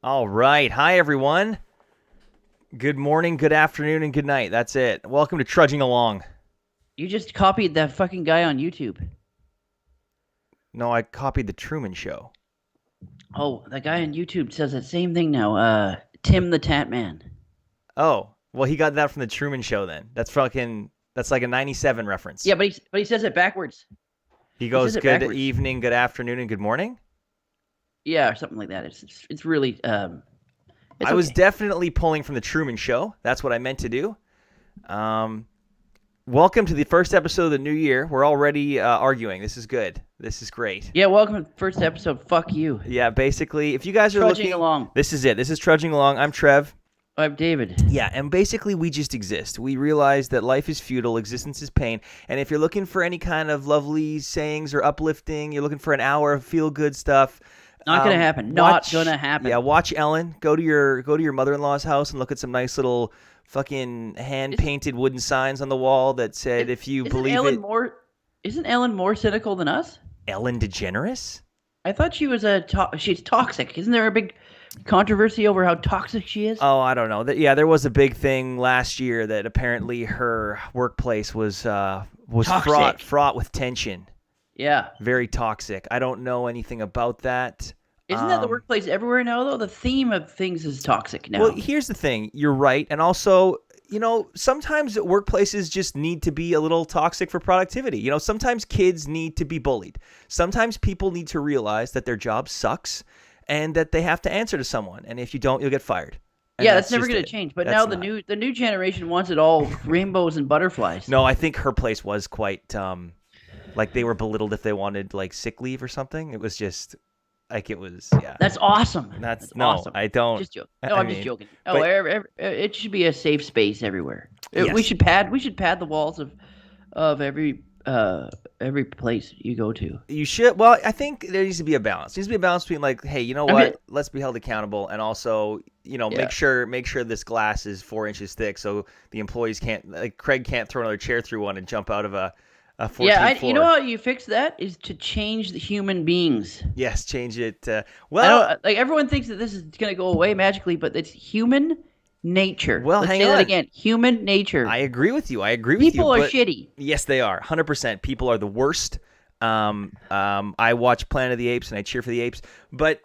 All right. Hi, everyone. Good morning, good afternoon, and good night. That's it. Welcome to Trudging Along. You just copied that fucking guy on YouTube. No, I copied the Truman Show. Oh, that guy on YouTube says that same thing now. Tim the Tat Man. Oh, well, he got that from the Truman Show then. That's like a 97 reference. Yeah, but he says it backwards. He He says goes it good backwards. evening, good afternoon, and good morning. Yeah, or something like that. It's really it's I was okay. definitely pulling from the Truman Show. That's what I meant to do. Welcome to the first episode of the new year. We're already arguing. This is good. This is great. Yeah, welcome to the first episode. Fuck you. Yeah, basically, if you guys are Trudging looking, along. this is it. This is Trudging Along. I'm Trev. I'm David. Yeah, and basically we just exist. We realize that life is futile, existence is pain, and if you're looking for any kind of lovely sayings or uplifting, you're looking for an hour of feel-good stuff. Not gonna happen. Not gonna happen. Yeah, watch Ellen. Go to your mother-in-law's house and look at some nice little fucking hand-painted wooden signs on the wall that said, "If you believe it." Isn't Ellen more cynical than us? Ellen DeGeneres? I thought she was she's toxic. Isn't there a big controversy over how toxic she is? Oh, I don't know. Yeah, there was a big thing last year that apparently her workplace was Toxic. fraught with tension. Yeah. Very toxic. I don't know anything about that. Isn't that the workplace everywhere now, though? The theme of things is toxic now. Well, here's the thing. You're right. And also, sometimes workplaces just need to be a little toxic for productivity. Sometimes kids need to be bullied. Sometimes people need to realize that their job sucks and that they have to answer to someone. And if you don't, you'll get fired. And Yeah, that's never just going to it. change. But That's now not. the new generation wants it all rainbows and butterflies. No, I think her place was quite like they were belittled if they wanted like sick leave or something. It was just like yeah. That's awesome. That's no, awesome. I don't. Just joking. No, I I'm just mean, joking. No, but- it should be a safe space everywhere. Yes. We should pad the walls of every place you go to. You should. Well, I think there needs to be a balance. There needs to be a balance between like, hey, you know I what? mean- Let's be held accountable, and also, Yeah. make sure this glass is 4 inches thick, so the employees can't, like, Craig can't throw another chair through one and jump out of a 14th Yeah, floor. you know how you fix that is to change the human beings. Yes, change it. I Well, don't like everyone thinks that this is going to go away magically, but it's human nature. Well, Let's hang say on. that again. Human nature. I agree with you. People are but- shitty. Yes, they are. 100%. People are the worst. I watch Planet of the Apes and I cheer for the apes. But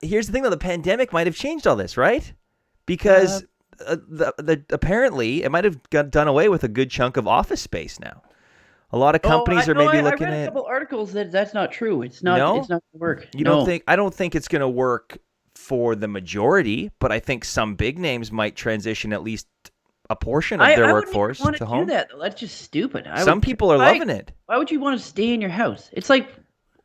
here's the thing, though. The pandemic might have changed all this, right? Because apparently it might have done away with a good chunk of office space now. A lot of companies are maybe looking I read at. a couple articles that that's not true. It's not. No? It's not going to work. You No. don't think? I don't think it's going to work for the majority, but I think some big names might transition at least a portion of their I workforce wouldn't to want home. do that. Though. That's just stupid. Some people are loving it. Why would you want to stay in your house? It's like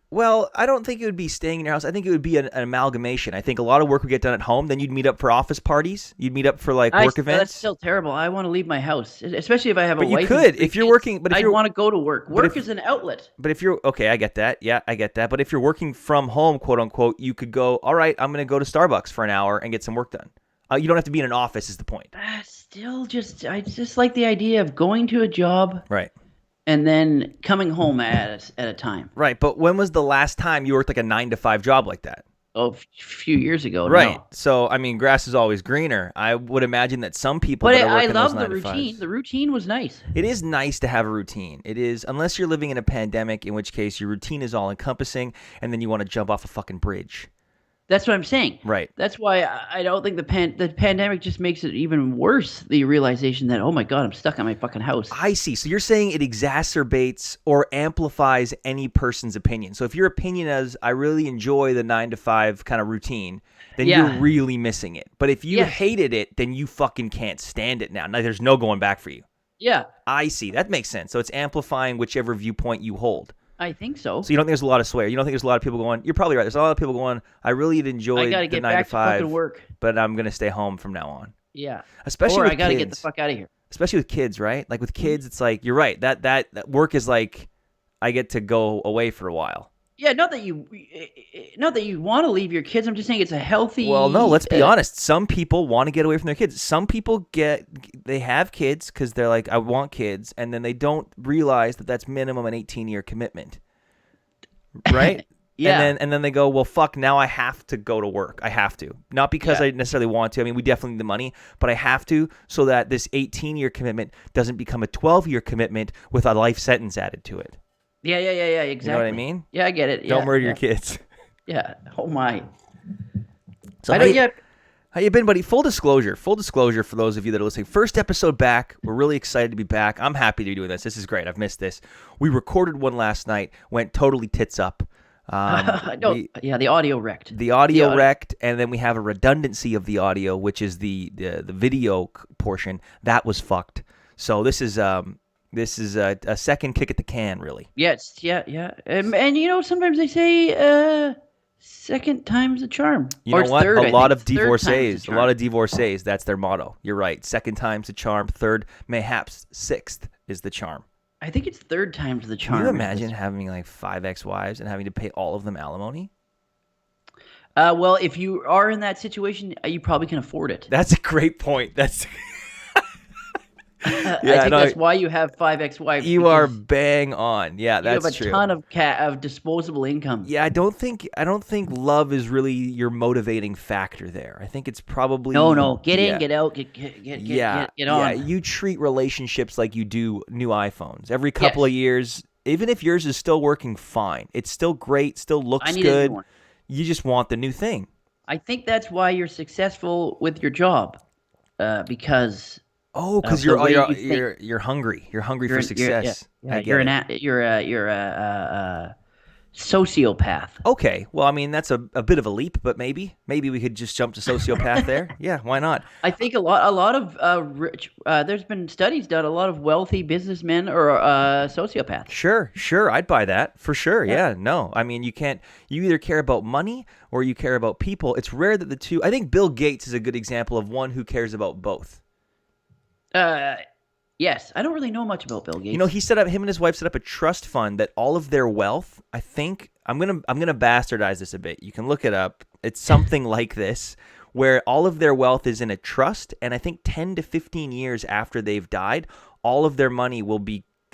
Well, I don't think it would be staying in your house. I think it would be an amalgamation. I think a lot of work would get done at home. Then you'd meet up for office parties. You'd meet up for like work events. That's still terrible. I want to leave my house, especially if I have a But you wife. could, and three if you're kids. working- but if I'd you're- want to go to work. Work if- is an outlet. But if you're okay, I get that. Yeah, I get that. But if you're working from home, quote unquote, you could go, all right, I'm going to go to Starbucks for an hour and get some work done. You don't have to be in an office is the point. I just like the idea of going to a job Right. and then coming home at a time. Right. But when was the last time you worked like a 9 to 5 job like that? Oh, a few years ago. Right. No. So, I mean, grass is always greener. I would imagine that some people But that are I working love those the 9 to 5s. routine. The routine was nice. It is nice to have a routine. It is, unless you're living in a pandemic, in which case your routine is all encompassing, and then you want to jump off a fucking bridge. That's what I'm saying. Right. That's why I don't think the pandemic just makes it even worse. The realization that, oh my God, I'm stuck in my fucking house. I see. So you're saying it exacerbates or amplifies any person's opinion. So if your opinion is, I really enjoy the 9 to 5 kind of routine, then Yeah. you're really missing it. But if you Yes. hated it, then you fucking can't stand it now. Now there's no going back for you. Yeah, I see. That makes sense. So it's amplifying whichever viewpoint you hold. I think so. So you don't think there's a lot of swear. You don't think there's a lot of people going, you're probably right. There's a lot of people going, I really enjoy I got to the get 9 to back to 5, fucking work. but I'm going to stay home from now on. Yeah. Especially Or with I got to kids. get the fuck out of here. Especially with kids, right? Like with kids, it's like, you're right. That work is like, I get to go away for a while. Yeah, not that you want to leave your kids. I'm just saying it's a healthy. Well, no, let's be honest. Some people want to get away from their kids. Some people they have kids because they're like, I want kids. And then they don't realize that that's minimum an 18-year commitment. Right? Yeah. And then they go, well, fuck, now I have to go to work. I have to. Not because I necessarily want to. I mean, we definitely need the money, but I have to so that this 18-year commitment doesn't become a 12-year commitment with a life sentence added to it. Yeah, exactly. You know what I mean? Yeah, I get it. Don't Yeah, murder your kids. Yeah. Oh my. So I don't yet. How you been, buddy? Full disclosure for those of you that are listening. First episode back. We're really excited to be back. I'm happy to be doing this. This is great. I've missed this. We recorded one last night. Went totally tits up. The audio wrecked. The audio wrecked, and then we have a redundancy of the audio, which is the video portion that was fucked. So this is a second kick at the can, really. Yes, yeah. And you know, sometimes they say second time's a charm. You know what? A lot of divorcees, that's their motto. You're right. Second time's a charm. Third, mayhaps sixth is the charm. I think it's third time's the charm. Can you imagine having like 5 ex-wives and having to pay all of them alimony? Well, if you are in that situation, you probably can afford it. That's a great point. That's I think that's why you have 5 ex-wives. You are bang on. Yeah, that's true. You have a ton of disposable income. Yeah, I don't think love is really your motivating factor there. I think it's probably get in, get out, get on. Yeah, you treat relationships like you do new iPhones. Every couple of years, even if yours is still working fine, it's still great, still looks good. You just want the new thing. I think that's why you're successful with your job, because. Oh, because you're hungry. You're hungry for success. You're a sociopath. Okay, well, I mean that's a bit of a leap, but maybe we could just jump to sociopath there. Yeah, why not? I think a lot of rich. There's been studies done. A lot of wealthy businessmen are sociopaths. Sure, I'd buy that for sure. Yeah, no, I mean you can't. You either care about money or you care about people. It's rare that the two. I think Bill Gates is a good example of one who cares about both. Yes. I don't really know much about Bill Gates. You know, him and his wife set up a trust fund that all of their wealth, I think, I'm gonna bastardize this a bit. You can look it up. It's something like this, where all of their wealth is in a trust, and I think 10 to 15 years after they've died, all of their money will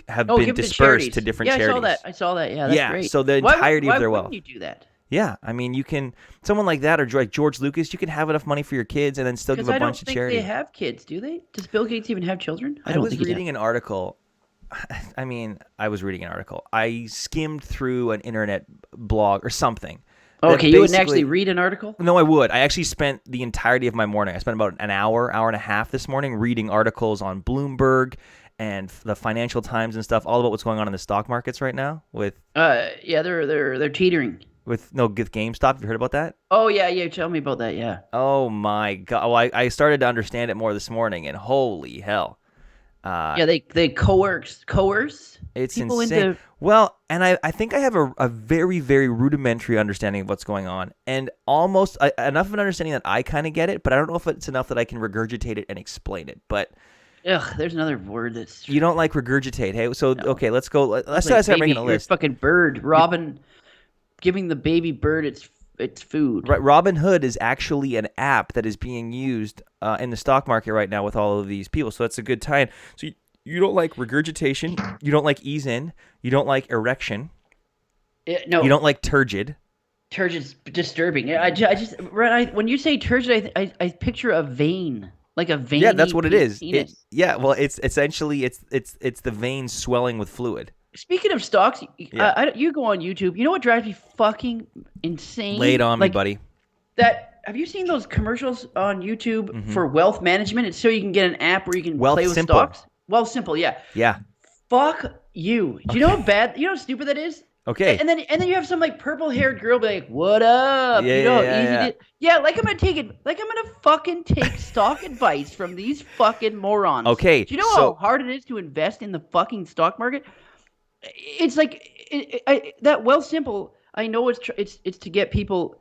have been dispersed to different charities. I saw that. Yeah, that's great. So the entirety of their wealth. Why wouldn't you do that? Yeah, I mean, you can someone like that or like George Lucas. You can have enough money for your kids and then still give a bunch of charity. I don't think they have kids, do they? Does Bill Gates even have children? I was reading an article. I mean, I was reading an article. I skimmed through an internet blog or something. Okay, you wouldn't actually read an article? No, I would. I actually spent the entirety of my morning. I spent about an hour and a half this morning reading articles on Bloomberg and the Financial Times and stuff, all about what's going on in the stock markets right now. With they're teetering. With GameStop. Have you heard about that? Oh, yeah. Tell me about that, yeah. Oh, my God. Well, I started to understand it more this morning, and holy hell. They coerce it's people insane. Well, and I think I have a very, very rudimentary understanding of what's going on, and almost enough of an understanding that I kind of get it, but I don't know if it's enough that I can regurgitate it and explain it. But there's another word that's... You don't like regurgitate, hey? So, no. Okay, let's go. Let's start making a list. Fucking bird, Robin... Giving the baby bird its food. Right, Robinhood is actually an app that is being used in the stock market right now with all of these people. So that's a good tie-in. So you don't like regurgitation. You don't like ease in. You don't like erection. No. You don't like turgid. Turgid's disturbing. When you say turgid, I picture a vein, like a vein. Yeah, that's what it is. Well, it's essentially it's the veins swelling with fluid. Speaking of stocks, you go on YouTube. You know what drives me fucking insane? Lay it on me, buddy. Have you seen those commercials on YouTube for wealth management? It's so you can get an app where you can play with stocks. Wealth Simple, yeah. Yeah. Fuck you. Do you know how bad? You know how stupid that is? Okay. And then you have some like purple-haired girl be like, "What up?" Yeah, like I'm gonna fucking take stock advice from these fucking morons. Okay. Do you know how hard it is to invest in the fucking stock market? It's like that Wealth Simple. I know it's to get people.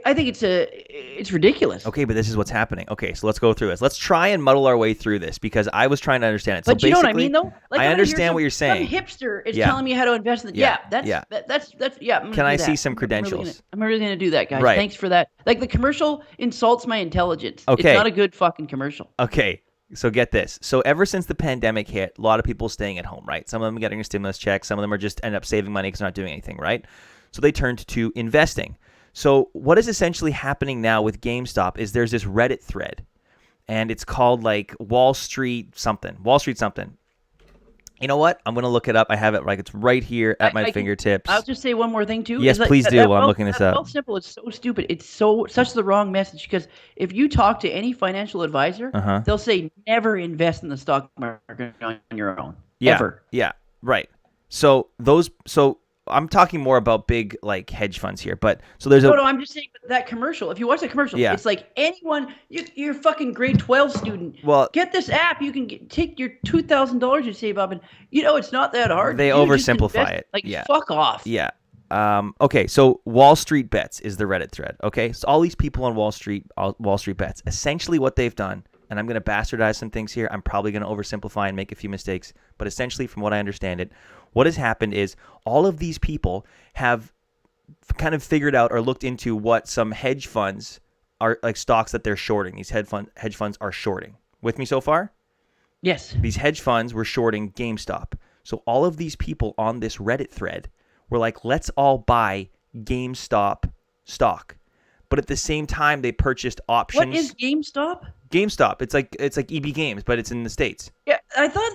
I think it's ridiculous. Okay, but this is what's happening. Okay, so let's go through this. Let's try and muddle our way through this because I was trying to understand it. But you know what I mean, though. Like, I understand what you're saying. Some hipster is telling me how to invest in. That's. Can I see some credentials? I'm really gonna do that, guys. Right. Thanks for that. Like the commercial insults my intelligence. Okay. It's not a good fucking commercial. Okay. So get this. So ever since the pandemic hit, a lot of people staying at home, right? Some of them getting a stimulus check. Some of them are just end up saving money because they're not doing anything, right? So they turned to investing. So what is essentially happening now with GameStop is there's this Reddit thread, and it's called like Wall Street something. You know what? I'm going to look it up. I have it like it's right here at my fingertips. I'll just say one more thing too. Yes, please do. While I'm looking this up. Simple. It's so stupid. It's such the wrong message, because if you talk to any financial advisor, they'll say never invest in the stock market on your own. Yeah, ever. Yeah, right. So I'm talking more about big like hedge funds here, but so there's no, I'm just saying that commercial. If you watch that commercial, it's like anyone, you're a fucking grade 12 student. Well, get this app. You can take your $2,000 you save up, and it's not that hard. They oversimplify it. Like fuck off. Yeah. Okay. So Wall Street Bets is the Reddit thread. Okay. So all these people on Wall Street Bets, essentially what they've done, and I'm going to bastardize some things here. I'm probably going to oversimplify and make a few mistakes, but essentially from what I understand it, what has happened is all of these people have kind of figured out or looked into what some hedge funds are, like stocks that they're shorting. These hedge funds are shorting. With me so far? Yes. These hedge funds were shorting GameStop. So all of these people on this Reddit thread were like, let's all buy GameStop stock. But at the same time, they purchased options. What is GameStop? GameStop. It's like EB Games, but it's in the States. Yeah, I thought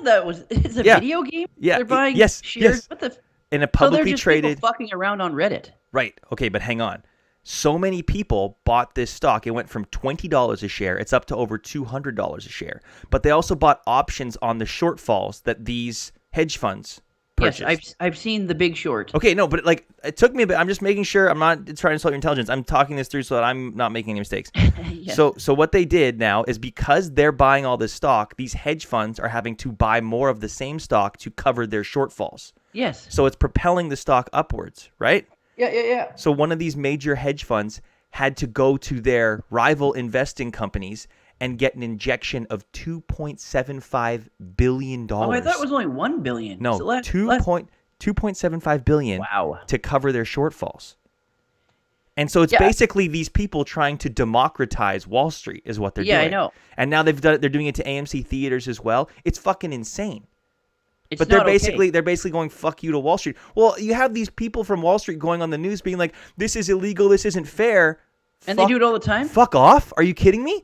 it's a video game. Yeah, they're buying yes. What the? In a publicly so they're just traded. People fucking around on Reddit. Right. Okay, but hang on. So many people bought this stock. It went from $20 a share. It's up to over $200 a share. But they also bought options on the shortfalls that these hedge funds purchased. Yes, I've seen The Big Short. Okay, no, but like it took me a bit. I'm just making sure I'm not trying to insult your intelligence. I'm talking this through so that I'm not making any mistakes. Yes. So what they did now is because they're buying all this stock, these hedge funds are having to buy more of the same stock to cover their shortfalls. Yes. So it's propelling the stock upwards, right? Yeah. So one of these major hedge funds had to go to their rival investing companies and get an injection of $2.75 billion. Oh, I thought it was only $1 billion. No, $2.75 billion. Wow. To cover their shortfalls. And so it's basically these people trying to democratize Wall Street is what they're doing. Yeah, I know. And now they're doing it to AMC theaters as well. It's fucking insane. But they're basically going fuck you to Wall Street. Well, you have these people from Wall Street going on the news being like, this is illegal, this isn't fair. And they do it all the time? Fuck off. Are you kidding me?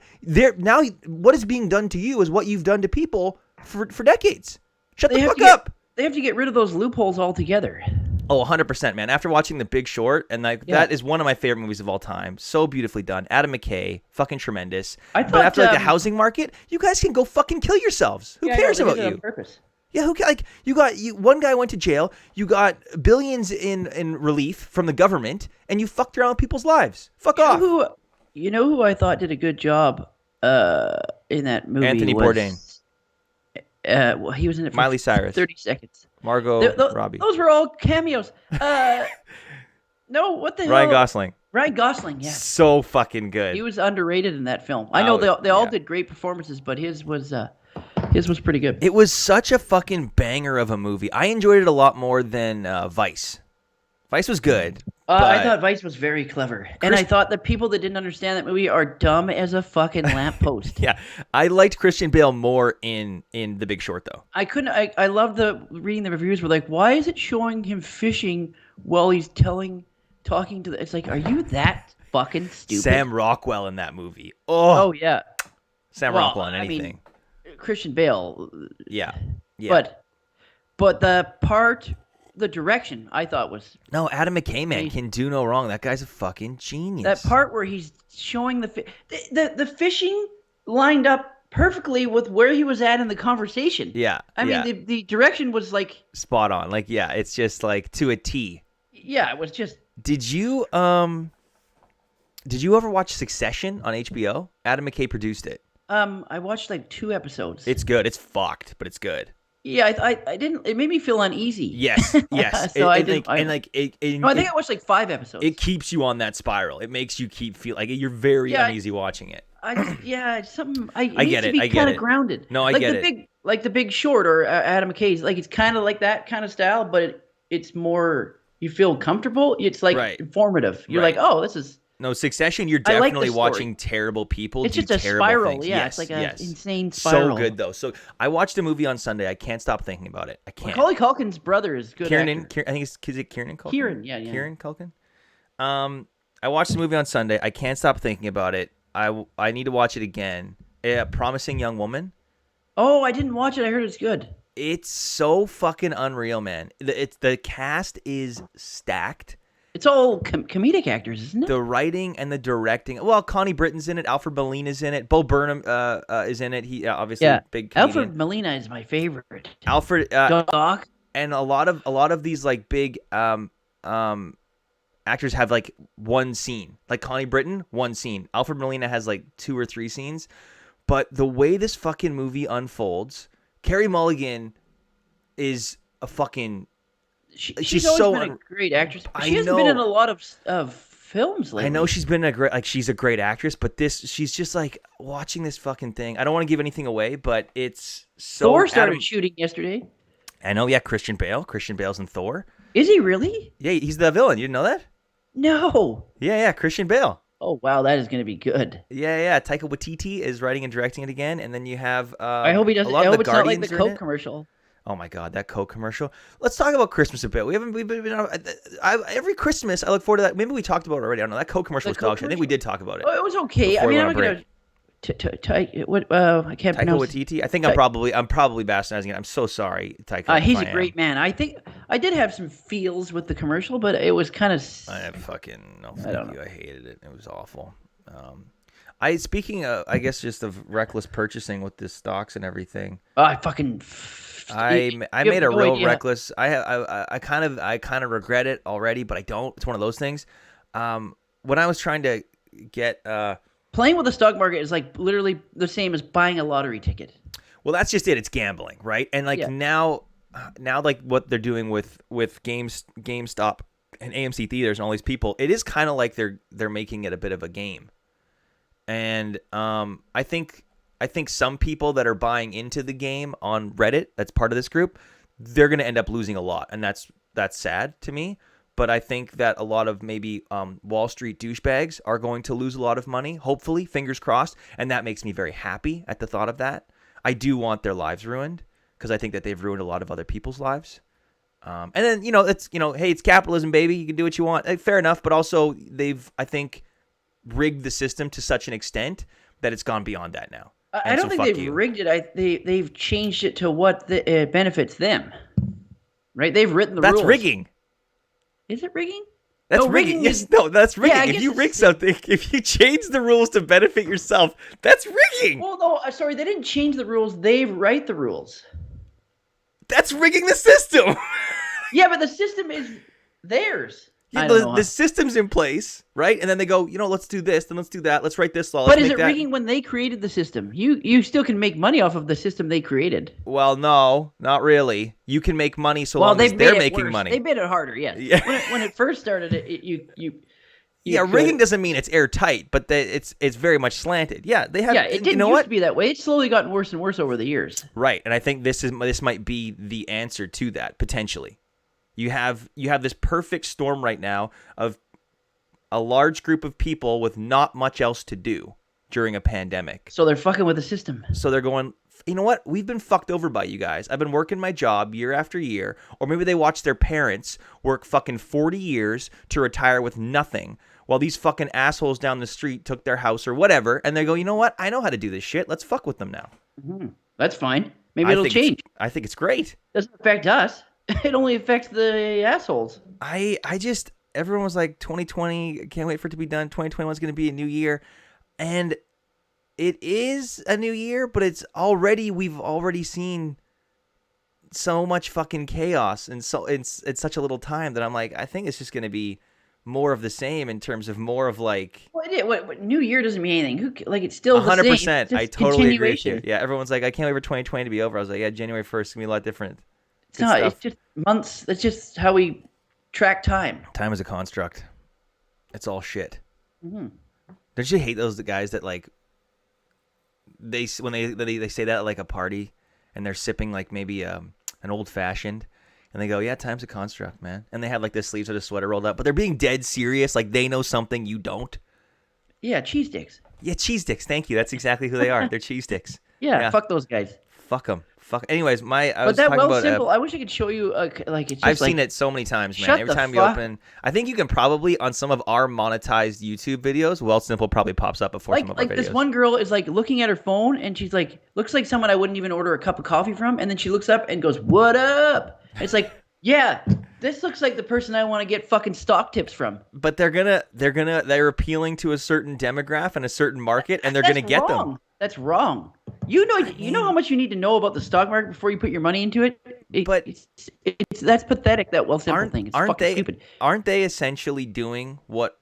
Now what is being done to you is what you've done to people for decades. Shut the fuck up. They have to get rid of those loopholes altogether. Oh, 100%, man. After watching The Big Short, and that is one of my favorite movies of all time. So beautifully done. Adam McKay, fucking tremendous. But after the housing market, you guys can go fucking kill yourselves. Who cares about you? On purpose. Yeah, one guy went to jail. You got billions in relief from the government, and you fucked around with people's lives. Fuck off. You know who I thought did a good job in that movie? Anthony Bourdain. Well, he was in it for Miley Cyrus. 30 seconds. Margot Robbie. Those were all cameos. No, what the hell? Ryan Gosling. Ryan Gosling, yeah. So fucking good. He was underrated in that film. I know they all did great performances, but his was pretty good. It was such a fucking banger of a movie. I enjoyed it a lot more than Vice. Vice was good. I thought Vice was very clever. And I thought the people that didn't understand that movie are dumb as a fucking lamppost. Yeah. I liked Christian Bale more in The Big Short, though. I loved reading the reviews were like, why is it showing him fishing while he's talking to it's like, are you that fucking stupid? Sam Rockwell in that movie. Oh yeah. Sam Rockwell in anything. I mean, Christian Bale. Yeah. But the direction I thought was Adam McKay, man, can do no wrong. That guy's a fucking genius. That part where he's showing the fishing lined up perfectly with where he was at in the conversation. Yeah. I mean the direction was like spot on. Like it's just like to a T. Yeah, it was just. Did you ever watch Succession on HBO? Adam McKay produced it. I watched like 2 episodes. It's good. It's fucked, but it's good. Yeah, I didn't. It made me feel uneasy. Yes. So I think I watched like 5 episodes. It keeps you on that spiral. It makes you feel like you're very uneasy watching it. I get it. To be kind of grounded. No, I get it. Like The Big Short or Adam McKay's. Like it's kind of like that kind of style, but it's more. You feel comfortable. It's like informative. You're like, oh, this is. No, Succession, you're I like definitely the story. watching terrible people It's do just a terrible spiral. things. Yeah, Yes, it's like an yes. insane spiral. So good, though. So I watched a movie on Sunday. I can't stop thinking about it. I can't. Macaulay Culkin's brother is a good actor. I think is it Kieran Culkin? Kieran, yeah. Kieran Culkin. I watched the movie on Sunday. I can't stop thinking about it. I need to watch it again. Promising Young Woman. Oh, I didn't watch it. I heard it's good. It's so fucking unreal, man. The cast is stacked. It's all comedic actors, isn't it? The writing and the directing. Well, Connie Britton's in it. Alfred Molina's in it. Bo Burnham is in it. He obviously big comedian. Alfred Molina is my favorite. Alfred Doc. And a lot of these like big actors have like one scene. Like Connie Britton, one scene. Alfred Molina has like 2 or 3 scenes. But the way this fucking movie unfolds, Carey Mulligan is a fucking. She's always been a great actress. She hasn't been in a lot of films lately. I know she's been she's a great actress, but she's just like watching this fucking thing. I don't want to give anything away, but it's so. Thor started shooting yesterday. I know, yeah. Christian Bale. Christian Bale's in Thor. Is he really? Yeah, he's the villain. You didn't know that? No. Yeah, Christian Bale. Oh wow, that is going to be good. Yeah. Taika Waititi is writing and directing it again, and then you have. I hope he doesn't. I hope it's not like the Coke commercial. Oh my God, that Coke commercial. Let's talk about Christmas a bit. We've been every Christmas. I look forward to that. Maybe we talked about it already. I don't know. That Coke commercial was dog shit. I think we did talk about it. Oh, it was okay. I mean, I'm not gonna. I can't pronounce. Taika Waititi. I think I'm probably bastardizing it. I'm so sorry, Taika. He's a great man. I think I did have some feels with the commercial, but it was kind of. I fucking no. I don't know. I hated it. It was awful. Speaking of, I guess just of reckless purchasing with the stocks and everything. I fucking. I made a real reckless. I kind of regret it already, but I don't. It's one of those things. When I was trying to get playing with the stock market is like literally the same as buying a lottery ticket. Well, that's just it. It's gambling, right? And like now like what they're doing with GameStop and AMC theaters and all these people, it is kind of like they're making it a bit of a game. And I think some people that are buying into the game on Reddit, that's part of this group, they're going to end up losing a lot, and that's sad to me. But I think that a lot of maybe Wall Street douchebags are going to lose a lot of money, hopefully, fingers crossed, and that makes me very happy at the thought of that. I do want their lives ruined because I think that they've ruined a lot of other people's lives. And then, it's, hey, it's capitalism, baby. You can do what you want. Fair enough, but also they've, I think, rigged the system to such an extent that it's gone beyond that now. I don't think they've rigged it. They've changed it to what benefits them. Right? They've written the rules. That's rigging. Is it rigging? That's rigging. Yes, no, that's rigging. Yeah, if you rig something, if you change the rules to benefit yourself, that's rigging. Well, no, sorry, they didn't change the rules. They write the rules. That's rigging the system. Yeah, but the system is theirs. Yeah, the system's in place, right? And then they go, let's do this, then let's do that, let's write this law. But is it rigging when they created the system? You still can make money off of the system they created. Well, no, not really. You can make money so long as they're making money. They made it harder, yes. Yeah. When it first started, rigging doesn't mean it's airtight, but it's very much slanted. Yeah, they have. Yeah, it didn't used to be that way. It's slowly gotten worse and worse over the years. Right, and I think this might be the answer to that potentially. You have this perfect storm right now of a large group of people with not much else to do during a pandemic. So they're fucking with the system. So they're going, you know what? We've been fucked over by you guys. I've been working my job year after year. Or maybe they watch their parents work fucking 40 years to retire with nothing while these fucking assholes down the street took their house or whatever. And they go, you know what? I know how to do this shit. Let's fuck with them now. Mm-hmm. That's fine. Maybe it'll change. I think it's great. Doesn't affect us. It only affects the assholes. Everyone was like, 2020, can't wait for it to be done. 2021 is going to be a new year. And it is a new year, but we've already seen so much fucking chaos. And so it's such a little time that I'm like, I think it's just going to be more of the same in terms of more of like. What New Year doesn't mean anything. It's still 100%. The same. I totally agree with you. Yeah, everyone's like, I can't wait for 2020 to be over. I was like, yeah, January 1st is going to be a lot different. It's just months. That's just how we track time. Time is a construct. It's all shit. Mm-hmm. Don't you hate those guys that like they say that at like a party and they're sipping like maybe an old fashioned and they go, yeah, time's a construct, man. And they have like their sleeves of the sweater rolled up, but they're being dead serious, like they know something you don't. Yeah, cheese sticks. Yeah, cheese sticks. Thank you. That's exactly who they are. They're cheese sticks. Yeah, Yeah. fuck those guys. Fuck them. Fuck. Anyways, I But was that talking well about. simple. I wish I could show you. Like it's just I've like seen it so many times, man. shut Every the time you fuck. open, I think you can probably on some of our monetized YouTube videos. Well, simple probably pops up before some of our videos. This one girl is like looking at her phone and she's like looks like someone I wouldn't even order a cup of coffee from, and then she looks up and goes, "What up?" And it's like, yeah, this looks like the person I want to get fucking stock tips from. But they're appealing to a certain demographic and a certain market, and they're gonna get them. That's wrong. You know how much you need to know about the stock market before you put your money into it. But that's pathetic. That well simple thing. It's fucking stupid. Aren't they essentially doing what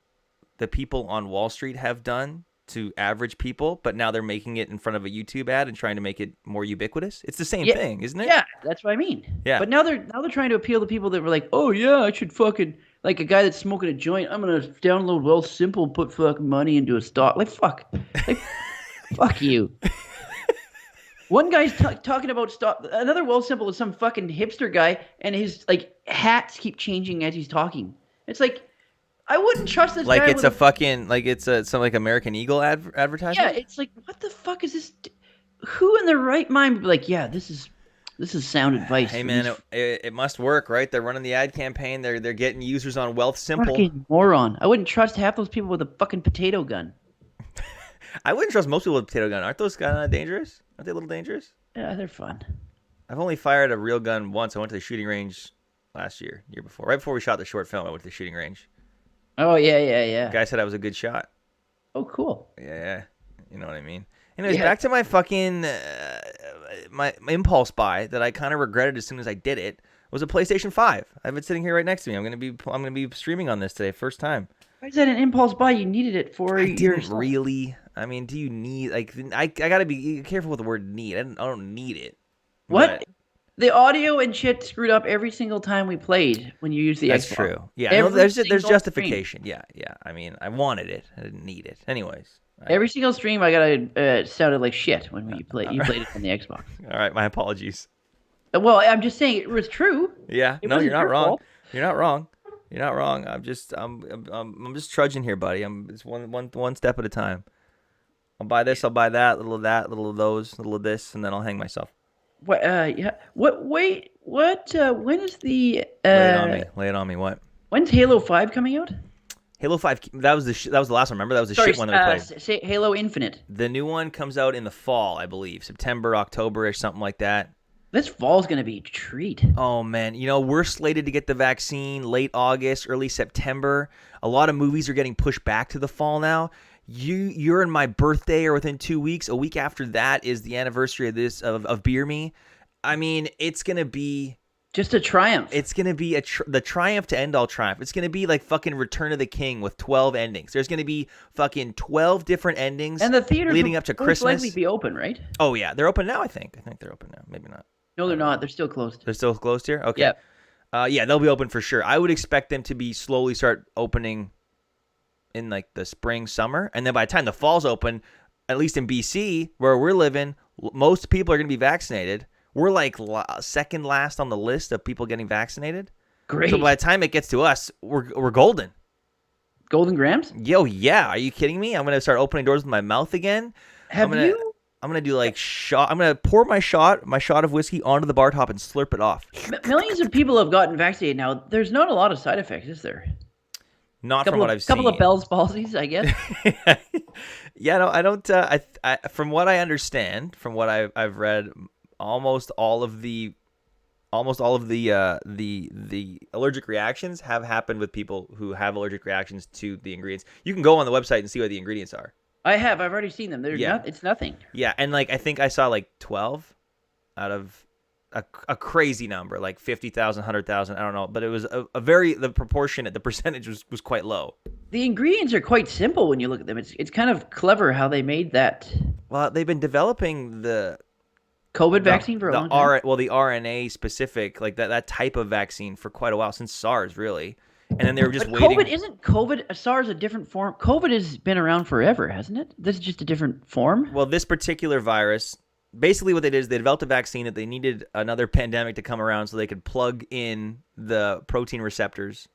the people on Wall Street have done to average people? But now they're making it in front of a YouTube ad and trying to make it more ubiquitous. It's the same thing, isn't it? Yeah, that's what I mean. Yeah. But now they're trying to appeal to people that were like, oh yeah, I should fucking like a guy that's smoking a joint. I'm gonna download Well Simple, put fucking money into a stock. Like fuck, like fuck you. One guy's talking about stock. Another Well Simple is some fucking hipster guy, and his like hats keep changing as he's talking. It's like I wouldn't trust this like guy. It's a fucking like it's some like American Eagle advertisement. Yeah, it's like what the fuck is this? Who in their right mind would be like, yeah, this is sound advice. Hey man, it must work, right? They're running the ad campaign. They're getting users on Wealth Simple. Fucking moron! I wouldn't trust half those people with a fucking potato gun. I wouldn't trust most people with a potato gun. Aren't those guys dangerous? Aren't they a little dangerous? Yeah, they're fun. I've only fired a real gun once. I went to the shooting range year before. Right before we shot the short film, I went to the shooting range. Oh, yeah. The guy said I was a good shot. Oh, cool. Yeah. You know what I mean? Anyways, back to my fucking my impulse buy that I kind of regretted as soon as I did it was a PlayStation 5. I have it sitting here right next to me. I'm gonna be streaming on this today, first time. Why is that an impulse buy? You needed it for I didn't really. I mean, do you need like I gotta be careful with the word need. I don't need it. What? The audio and shit screwed up every single time we played when you used the Xbox. That's true. Yeah, there's justification. Stream. Yeah. I mean, I wanted it. I didn't need it. Anyways. Every single stream I got sounded like shit when you played it on the Xbox. All right, my apologies. Well, I'm just saying it was true. Yeah, no, you're not wrong. Fault. You're not wrong. You're not wrong. I'm just trudging here, buddy. It's one step at a time. I'll buy this, I'll buy that, little of that, little of those, little of this, and then I'll hang myself. What? Yeah. What? Wait. What? When is the? Lay it on me. What? When's Halo 5 coming out? Halo 5. That was the last one. Remember, that was the shit one that we played. Say Halo Infinite. The new one comes out in the fall, I believe, September, October-ish, something like that. This fall's gonna be a treat. Oh man, we're slated to get the vaccine late August, early September. A lot of movies are getting pushed back to the fall now. You're in my birthday or within 2 weeks. A week after that is the anniversary of Beer Me. I mean, it's gonna be just a triumph. It's gonna be the triumph to end all triumph. It's gonna be like fucking Return of the King with 12 endings. There's gonna be fucking 12 different endings. And the theaters leading up to Christmas. Most likely be open, right? Oh yeah, they're open now. I think they're open now. Maybe not. No, they're not. They're still closed. They're still closed here. Okay. Yeah. Yeah, they'll be open for sure. I would expect them to be slowly start opening in like the spring, summer, and then by the time the fall's open, at least in BC where we're living, most people are going to be vaccinated. We're like second last on the list of people getting vaccinated. Great. So by the time it gets to us, we're golden. Golden grams? Yo, yeah. Are you kidding me? I'm going to start opening doors with my mouth again. I'm going to do like shot. I'm going to pour my shot of whiskey onto the bar top and slurp it off. Millions of people have gotten vaccinated now. There's not a lot of side effects, is there? Not from what I've seen. A couple of Bell's palsies, I guess. Yeah, no, I don't. From what I understand, from what I've read, almost all of the allergic reactions have happened with people who have allergic reactions to the ingredients. You can go on the website and see what the ingredients are. I've already seen them. It's nothing. Yeah, and like I think I saw like 12 out of a crazy number, like 50,000, 100,000, I don't know, but it was the percentage was quite low. The ingredients are quite simple when you look at them. It's kind of clever how they made that. Well, they've been developing the COVID vaccine for a long time. The RNA specific, like that type of vaccine for quite a while, since SARS really. And then they were just waiting. Isn't SARS a different form? COVID has been around forever, hasn't it? This is just a different form. Well, this particular virus, basically what they did is they developed a vaccine that they needed another pandemic to come around so they could plug in the protein receptors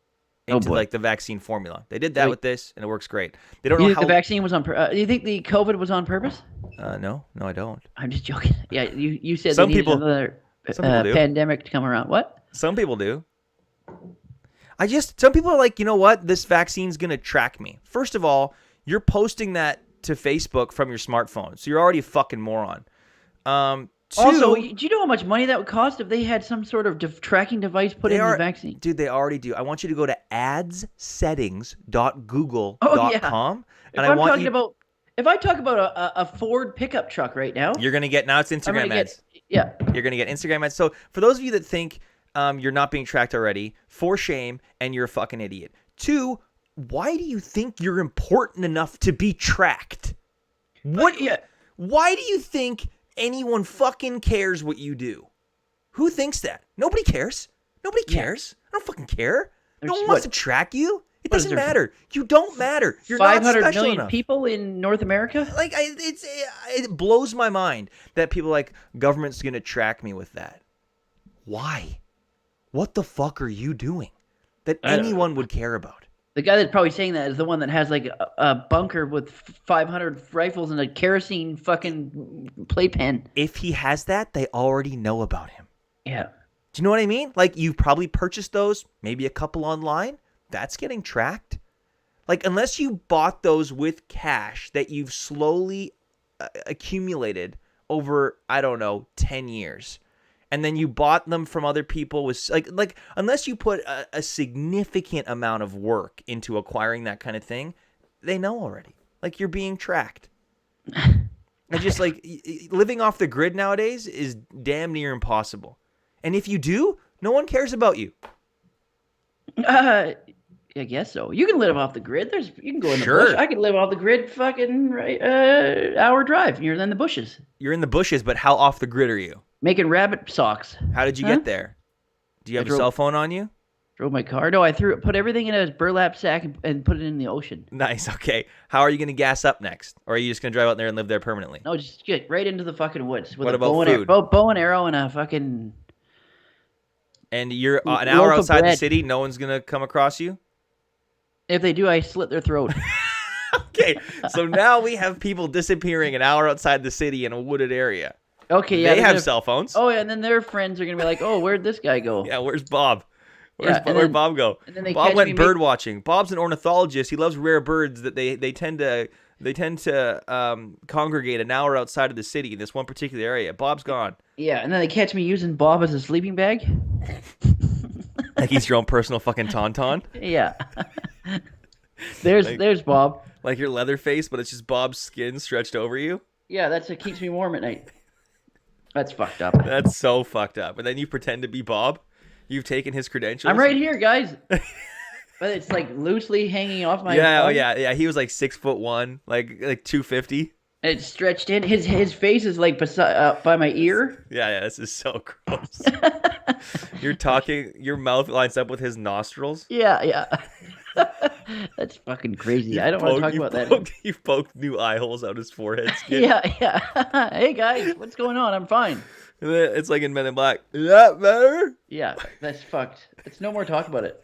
into boy. like the vaccine formula. They did that Wait. with this, and it works great. They don't You know think how. the vaccine was on? Do you think the COVID was on purpose? No, I don't. I'm just joking. Yeah, you said Some they needed people- another some people do. pandemic to come around. What? Some people do. Some people are like, you know what? This vaccine's gonna track me. First of all, you're posting that to Facebook from your smartphone, so you're already a fucking moron. Two, Also, do you know how much money that would cost if they had some sort of tracking device put in the vaccine? Dude, they already do. I want you to go to adssettings.google.com. Oh, yeah. And I want you. If I talk about a Ford pickup truck right now, You're gonna get now. It's I'm Instagram gonna ads. yeah. You're gonna get Instagram ads. So for those of you that think you're not being tracked already, for shame, and you're a fucking idiot. Two, why do you think you're important enough to be tracked? What? Yeah. Why do you think anyone fucking cares what you do? Who thinks that? Nobody cares. Nobody cares. I don't fucking care. No one wants to track you. It doesn't matter. You don't matter. You're not 500 special million enough. people in North America? Like, it blows my mind that people are like, government's going to track me with that. Why? What the fuck are you doing that anyone would care about? The guy that's probably saying that is the one that has like a bunker with 500 rifles and a kerosene fucking playpen. If he has that, they already know about him. Yeah. Do you know what I mean? Like, you've probably purchased those, maybe a couple online. That's getting tracked. Like, unless you bought those with cash that you've slowly accumulated over, I don't know, 10 years. And then you bought them from other people with like unless you put a significant amount of work into acquiring that kind of thing, they know already. Like, you're being tracked. I just like living off the grid nowadays is damn near impossible. And if you do, no one cares about you. I guess so. You can live off the grid. You can go in the bush. I can live off the grid fucking hour drive. You're in the bushes. You're in the bushes, but how off the grid are you? Making rabbit socks. How did you get there? Do you have a cell phone on you? Drove my car. No, I put everything in a burlap sack and put it in the ocean. Nice. Okay. How are you going to gas up next? Or are you just going to drive out there and live there permanently? No, just get right into the fucking woods. With What a about food? Bow and arrow and a fucking... And you're an hour outside the city, no one's going to come across you? If they do, I slit their throat. Okay. So now we have people disappearing an hour outside the city in a wooded area. Okay, yeah. They have cell phones. Oh, yeah, and then their friends are going to be like, oh, where'd this guy go? Yeah, where's Bob? Where'd Bob go? And then they Bob catch went me bird watching. Bob's an ornithologist. He loves rare birds that they tend to congregate an hour outside of the city in this one particular area. Bob's gone. Yeah, and then they catch me using Bob as a sleeping bag. Like he's your own personal fucking tauntaun. Yeah. There's Bob. Like your Leatherface, but it's just Bob's skin stretched over you. Yeah, that's what keeps me warm at night. That's fucked up. That's so fucked up. And then you pretend to be Bob. You've taken his credentials. I'm right here, guys. But it's like loosely hanging off my. Yeah, body. yeah. He was like 6'1", like 250. It's stretched in. His face is like by my ear. Yeah. This is so gross. You're talking. Your mouth lines up with his nostrils. Yeah. That's fucking crazy. I don't want to talk about that. You've poked new eye holes out his forehead skin. Yeah. Hey guys, what's going on? I'm fine. It's like in Men in Black. Is that better? Yeah, that's fucked. It's no more talk about it.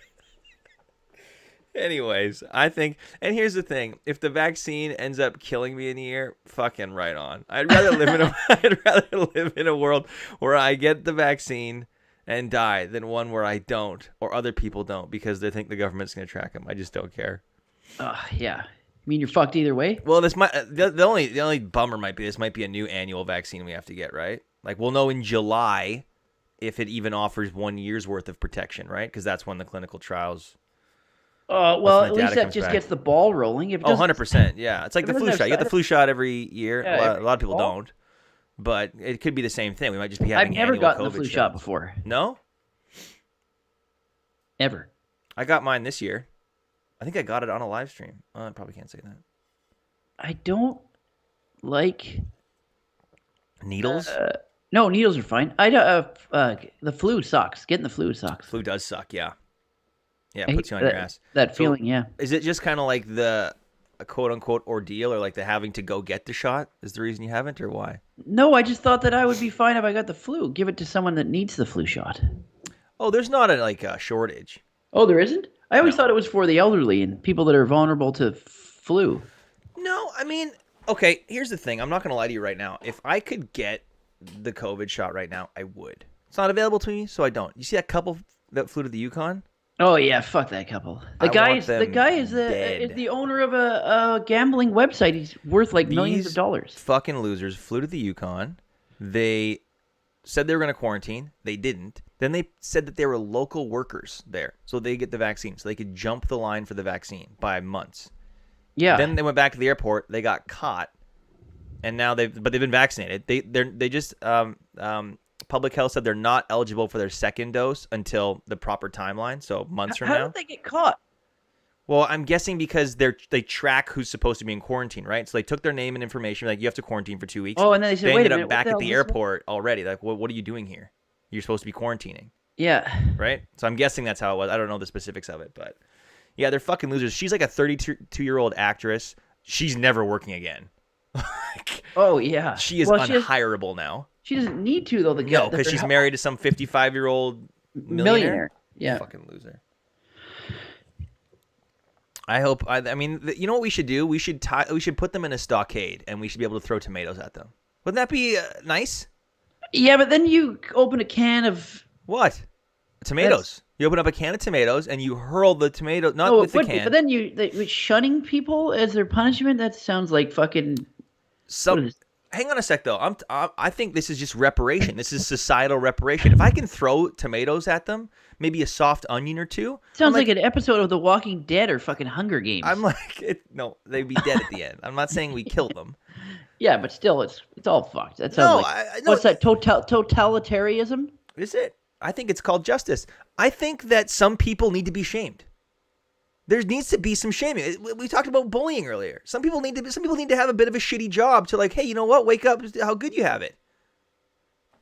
Anyways, I think, and here's the thing: if the vaccine ends up killing me in a year, fucking right on. I'd rather live in a world where I get the vaccine and die than one where I don't, or other people don't, because they think the government's going to track them. I just don't care. Yeah. I mean, you're fucked either way. Well, this might the only bummer might be this might be a new annual vaccine we have to get, right? Like we'll know in July if it even offers 1 year's worth of protection, right? Because that's when the clinical trials. Well, at least that just gets the ball rolling. If 100%. Yeah, it's like the flu shot. You get the flu shot every year. Yeah, a lot of people don't. But it could be the same thing. We might just be having. I've never gotten the COVID flu shots. shot before. No. Ever. I got mine this year. I think I got it on a live stream. I probably can't say that. I don't like needles. No, needles are fine. The flu sucks. Getting the flu sucks. Flu does suck. Yeah. Yeah, it puts you on your ass. That feeling, yeah. Is it just kind of like the quote unquote ordeal, or like the having to go get the shot is the reason you haven't, or why? No, I just thought that I would be fine if I got the flu. Give it to someone that needs the flu shot. Oh, there's not a shortage. Oh, there isn't? I always No. thought it was for the elderly and people that are vulnerable to flu. No, I mean, okay, here's the thing. I'm not going to lie to you right now. If I could get the COVID shot right now, I would. It's not available to me, so I don't. You see that couple that flew to the Yukon? Oh yeah, fuck that couple. I want The them guy is dead. the owner of a gambling website. He's worth like millions of These dollars. fucking losers flew to the Yukon. They said they were going to quarantine. They didn't. Then they said that they were local workers there, so they get the vaccine, so they could jump the line for the vaccine by months. Yeah. Then they went back to the airport. They got caught, and now they've been vaccinated. They just public health said they're not eligible for their second dose until the proper timeline, so months from How now. did they get caught? Well, I'm guessing because they track who's supposed to be in quarantine, right? So they took their name and information, like you have to quarantine for 2 weeks. Oh, and then they said, "Wait a ended minute, up what back the at hell the is this?" airport already. Like, what are you doing here? You're supposed to be quarantining, Yeah. right? So I'm guessing that's how it was. I don't know the specifics of it, but yeah, they're fucking losers. She's like a 32-year-old actress. She's never working again. Like, Oh yeah. she is Well, unhireable now. She doesn't need to though. No, because she's married to some 55-year-old millionaire. Yeah. Fucking loser. I hope. I mean, you know what we should do? We should put them in a stockade, and we should be able to throw tomatoes at them. Wouldn't that be nice? Yeah, but then you open a can of What? Tomatoes. You open up a can of tomatoes and you hurl the tomato, not oh, with it the would be, can. but then shunning people as their punishment. That sounds like fucking. What is- Hang on a sec, though. I think this is just reparation. This is societal reparation. If I can throw tomatoes at them, maybe a soft onion or two. Sounds like an episode of The Walking Dead or fucking Hunger Games. I'm like, no, they'd be dead at the end. I'm not saying we killed them. Yeah, but still, it's all fucked. That sounds No. What's that? Totalitarianism? Is it? I think it's called justice. I think that some people need to be shamed. There needs to be some shaming. We talked about bullying earlier. Some people need to have a bit of a shitty job to like, hey, you know what? Wake up! How good you have it.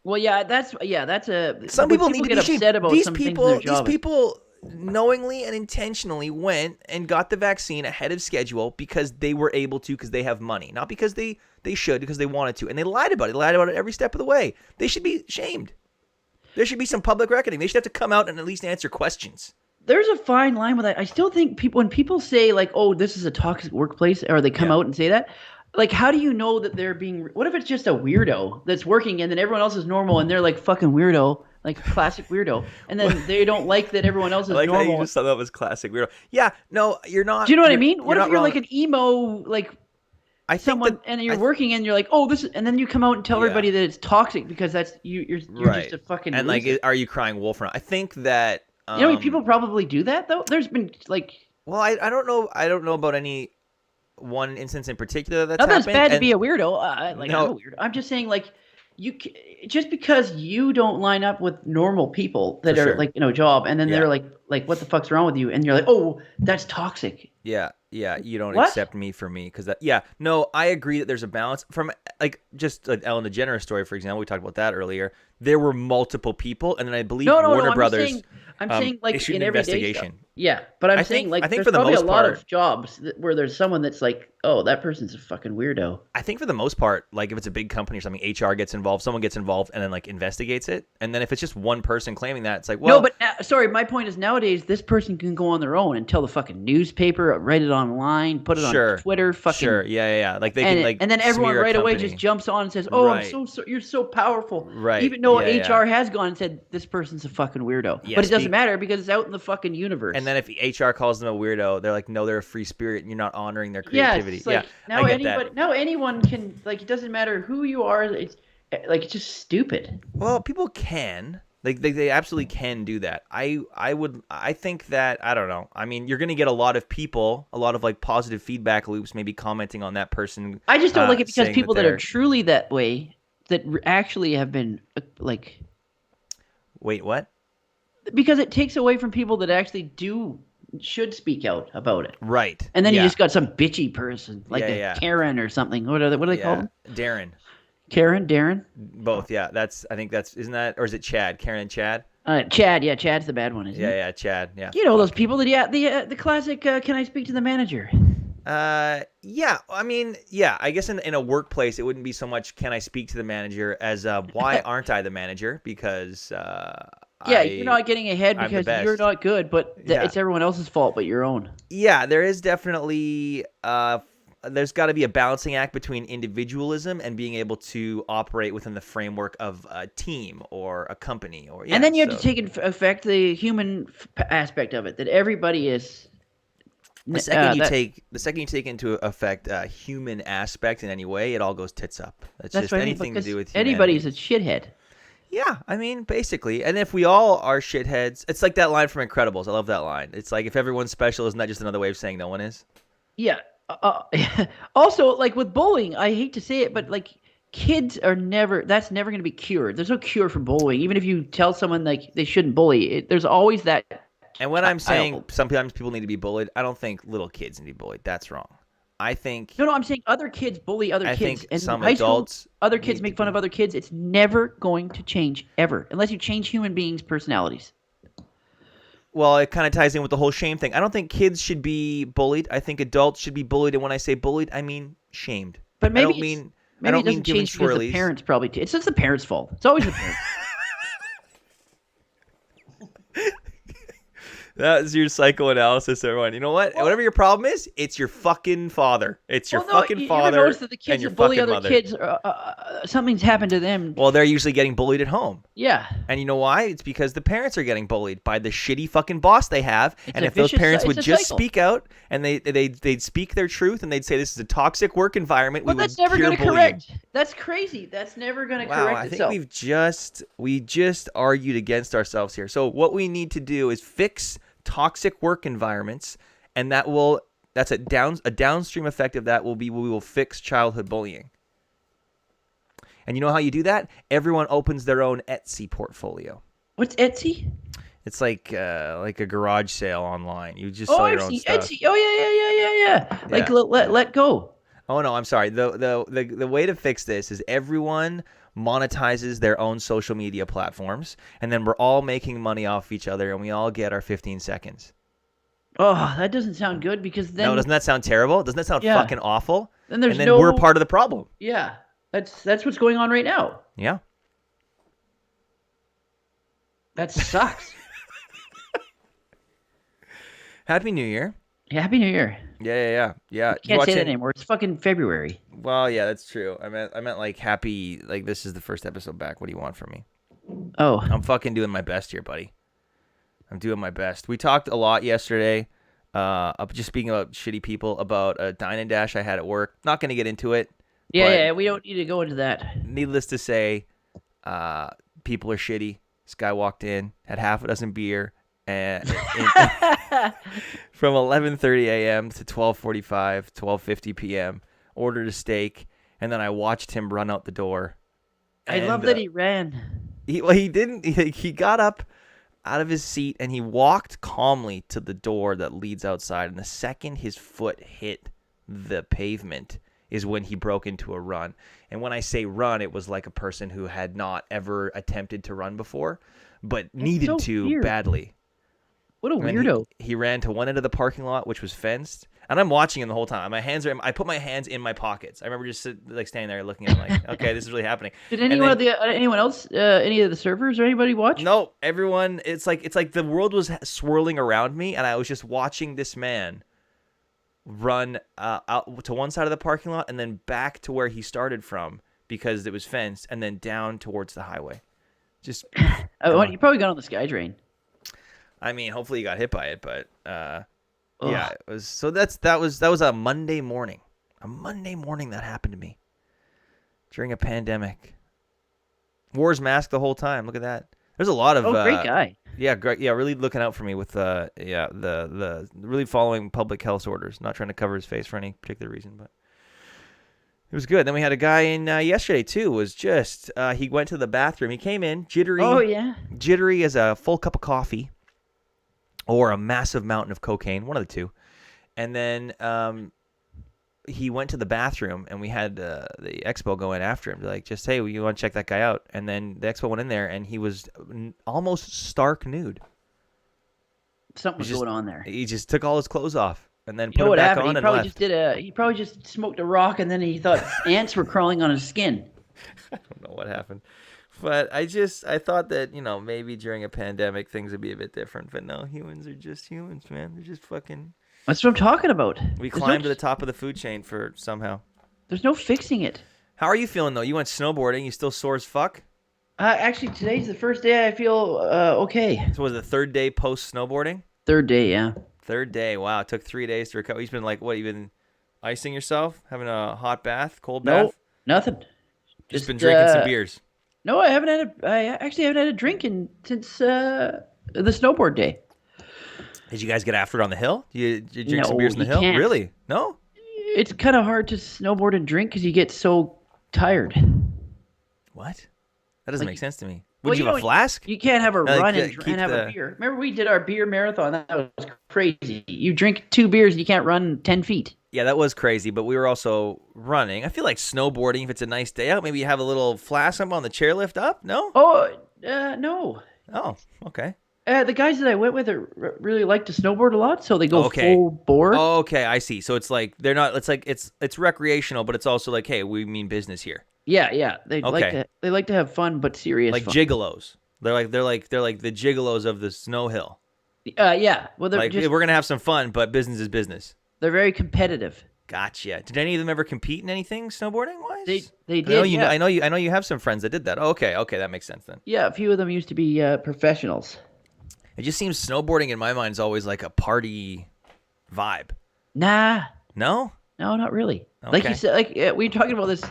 Well, yeah, that's a. Some people need to get be upset shamed. about These some people, things in their job. these people knowingly and intentionally went and got the vaccine ahead of schedule because they were able to, because they have money, not because they should, because they wanted to, and they lied about it. They lied about it every step of the way. They should be shamed. There should be some public reckoning. They should have to come out and at least answer questions. There's a fine line with that. I still think when people say like, "Oh, this is a toxic workplace," or they come out and say that, like, how do you know that they're being? What if it's just a weirdo that's working and then everyone else is normal and they're like fucking weirdo, like classic weirdo, and then they don't like that everyone else is Like normal. that you just thought that was classic weirdo. Yeah, no, you're not. Do you know what I mean? What if not you're wrong. like an emo, like I think someone, that, and you're working and you're like, "Oh, this," and then you come out and tell everybody that it's toxic because that's you're right. just a fucking. And loser. like, are you crying wolf or not? I think that. You know, people probably do that though. There's been like. Well, I don't know. I don't know about any one instance in particular that's Not that happened. it's bad to be a weirdo. I'm a No. weirdo. I'm just saying, like, just because you don't line up with normal people that For are sure. like job, and then Yeah. they're like, what the fuck's wrong with you? And you're like, oh, that's toxic. Yeah, you don't What? accept me for me because that. Yeah, no, I agree that there's a balance. From like just an Ellen DeGeneres story, for example, we talked about that earlier. There were multiple people, and then I believe No, Warner I'm Brothers saying like issued in an everyday investigation. stuff. Yeah, but I'm I saying think- like I think there's for the probably most a lot part- of jobs where there's someone that's like, oh, that person's a fucking weirdo. I think for the most part, like if it's a big company or something, HR gets involved, someone gets involved, and then like investigates it. And then if it's just one person claiming that, it's like, well, No, but sorry, my point is nowadays this person can go on their own and tell the fucking newspaper, write it online, put it Sure. on Twitter, fucking. sure, yeah. Like they And, can like, and then everyone smear a right away company. just jumps on and says, "Oh, Right. you're so powerful." Right. Even though Yeah, HR has gone and said this person's a fucking weirdo, Yeah, but it doesn't matter because it's out in the fucking universe. And then if HR calls them a weirdo, they're like, no, they're a free spirit, and you're not honoring their yeah, creativity. it's like I get that. now anyone can, like, it doesn't matter who you are. It's like it's just stupid. Well, people can. They absolutely can do that. I think that, I don't know. I mean, you're going to get a lot of people, a lot of like positive feedback loops, maybe commenting on that person. I just don't like it because saying people that are they're- truly that way, that actually have been like, Wait, what? because it takes away from people that actually should speak out about it. Right. And then yeah. you just got some bitchy person like Yeah. Karen or something. What do they call them? Darren. Karen, Darren, Both, yeah. I think isn't that, or is it Chad? Karen and Chad? Chad. Yeah, Chad's the bad one, isn't it? Yeah, Chad. Yeah. You know those people that the classic. Can I speak to the manager? Yeah. I mean, yeah. I guess in a workplace, it wouldn't be so much "Can I speak to the manager?" as "Why aren't I the manager?" Because Yeah, you're not getting ahead I'm the because you're best. not good, but Yeah. it's everyone else's fault but your own. Yeah, there is definitely there's got to be a balancing act between individualism and being able to operate within the framework of a team or a company or And then you have to take into effect the human aspect of it, that everybody is. the second you take into effect human aspect in any way, it all goes tits up. That's just what I mean, anything to because do with humanity. anybody's a shithead. Yeah, I mean, basically. And if we all are shitheads, it's like that line from Incredibles. I love that line. It's like if everyone's special, isn't that just another way of saying no one is? Yeah. Also, like with bullying, I hate to say it, but like kids are never. That's never going to be cured. There's no cure for bullying. Even if you tell someone like they shouldn't bully, there's always that. And when I'm saying sometimes people need to be bullied, I don't think little kids need to be bullied. That's wrong. I think No, I'm saying other kids bully other kids. think And some in high adults school, other kids make fun of other kids. It's never going to change ever, unless you change human beings' personalities. Well, it kind of ties in with the whole shame thing. I don't think kids should be bullied. I think adults should be bullied, and when I say bullied, I mean shamed. But maybe I don't mean it doesn't change because the parents probably. It's just the parents' fault. It's always the parents. That's your psychoanalysis, everyone. You know what? Whatever your problem is, it's your fucking father. It's your fucking father You notice that the kids and your that bully fucking other mother. kids, something's happened to them. Well, they're usually getting bullied at home. Yeah. And you know why? It's because the parents are getting bullied by the shitty fucking boss they have. And if those parents would just speak out and they'd speak their truth and they'd say this is a toxic work environment, we would that's never going to correct. That's crazy. That's never going to correct itself. I think we just argued against ourselves here. So what we need to do is fix toxic work environments, and that's a downstream effect of that we will fix childhood bullying. And you know how you do that? Everyone opens their own Etsy portfolio. What's Etsy? It's like a garage sale online. You just sell your own stuff. Etsy. Oh yeah. Like let go. Oh no, I'm sorry. The way to fix this is everyone monetizes their own social media platforms, and then we're all making money off each other, and we all get our 15 seconds. Oh, that doesn't sound good because then. No, doesn't that sound terrible? Doesn't that sound fucking awful? Then there's we're part of the problem. Yeah, that's what's going on right now. Yeah. That sucks. Happy New Year. Happy New Year. Yeah. Can't say that anymore. It's fucking February. Well, yeah, that's true. I meant like happy, like this is the first episode back. What do you want from me? Oh. I'm fucking doing my best here, buddy. I'm doing my best. We talked a lot yesterday, just speaking about shitty people, about a dine and dash I had at work. Not going to get into it. Yeah, we don't need to go into that. Needless to say, people are shitty. This guy walked in, had half a dozen beer, and from 11:30 a.m. to 12:45, 12:50 p.m., ordered a steak, and then I watched him run out the door. I love that he ran. He didn't. He got up out of his seat, and he walked calmly to the door that leads outside, and the second his foot hit the pavement is when he broke into a run. And when I say run, it was like a person who had not ever attempted to run before, but needed to badly. What a weirdo. He ran to one end of the parking lot, which was fenced, and I'm watching him the whole time. I put my hands in my pockets. I remember just standing there looking at him like, okay, this is really happening. Did anyone else, any of the servers or anybody watch? No, everyone. It's like the world was swirling around me, and I was just watching this man run out to one side of the parking lot and then back to where he started from because it was fenced, and then down towards the highway. Just you probably got on the SkyTrain. I mean, hopefully you got hit by it, but yeah, it was. So that was a Monday morning. A Monday morning that happened to me during a pandemic. Wore mask the whole time. Look at that. There's a lot of great guy. Yeah, great. Yeah, really looking out for me with the really following public health orders. Not trying to cover his face for any particular reason, but it was good. Then we had a guy in yesterday too. Was just he went to the bathroom. He came in jittery. Oh yeah. Jittery as a full cup of coffee, or a massive mountain of cocaine, one of the two. And then he went to the bathroom, and we had the expo go in after him. Like, just, hey, you want to check that guy out? And then the expo went in there, and he was almost stark nude. Something was going on there. He just took all his clothes off and then put them back on and left. He probably just smoked a rock, and then he thought ants were crawling on his skin. I don't know what happened. But I thought that, maybe during a pandemic things would be a bit different. But no, humans are just humans, man. They're just fucking. That's what I'm talking about. We climbed to the top of the food chain for somehow. There's no fixing it. How are you feeling though? You went snowboarding. You still sore as fuck? Actually, today's the first day I feel okay. So was it the third day post snowboarding? Third day, yeah. Third day. Wow, it took 3 days to recover. You've been like, what? You've been icing yourself, having a hot bath, cold bath? No, nothing. Just been drinking some beers. No, I actually haven't had a drink since the snowboard day. Did you guys get after it on the hill? Did you drink some No, beers on the you hill? can't. Really? No? It's kind of hard to snowboard and drink because you get so tired. What? That doesn't make sense to me. Well, Would you have a flask? You can't have a run and keep have a beer. Remember we did our beer marathon? That was crazy. You drink 2 beers and you can't run 10 feet. Yeah, that was crazy, but we were also running. I feel like snowboarding, if it's a nice day out, maybe you have a little flask up on the chairlift up? No? Oh, no. Oh, okay. The guys that I went with really like to snowboard a lot, so they go full bore. Oh, okay, I see. So it's like they're not. It's like it's recreational, but it's also like, hey, we mean business here. Yeah. They like to have fun, but serious. Like fun. gigolos. They're like the gigolos of the snow hill. Yeah. Well, they're like we're gonna have some fun, but business is business. They're very competitive. Gotcha. Did any of them ever compete in anything snowboarding wise? They did. I know you have some friends that did that. Oh, okay, that makes sense then. Yeah, a few of them used to be professionals. It just seems snowboarding in my mind is always like a party vibe. Nah. No, not really. Okay. Like you said, we were talking about this.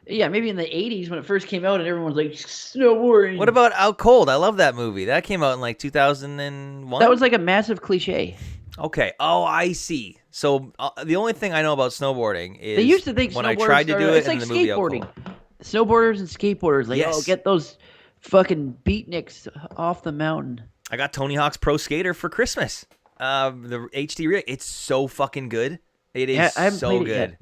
Yeah, maybe in the 80s when it first came out and everyone was like, snowboarding. What about Out Cold? I love that movie. That came out in like 2001. That was like a massive cliche. Okay. Oh, I see. So the only thing I know about snowboarding is they used to think when I tried to do it it's in like the movie skateboarding. Out Cold. Snowboarders and skateboarders, like, Yes. get those fucking beatniks off the mountain. I got Tony Hawk's Pro Skater for Christmas. The HD rig. It's so fucking good. It is so good.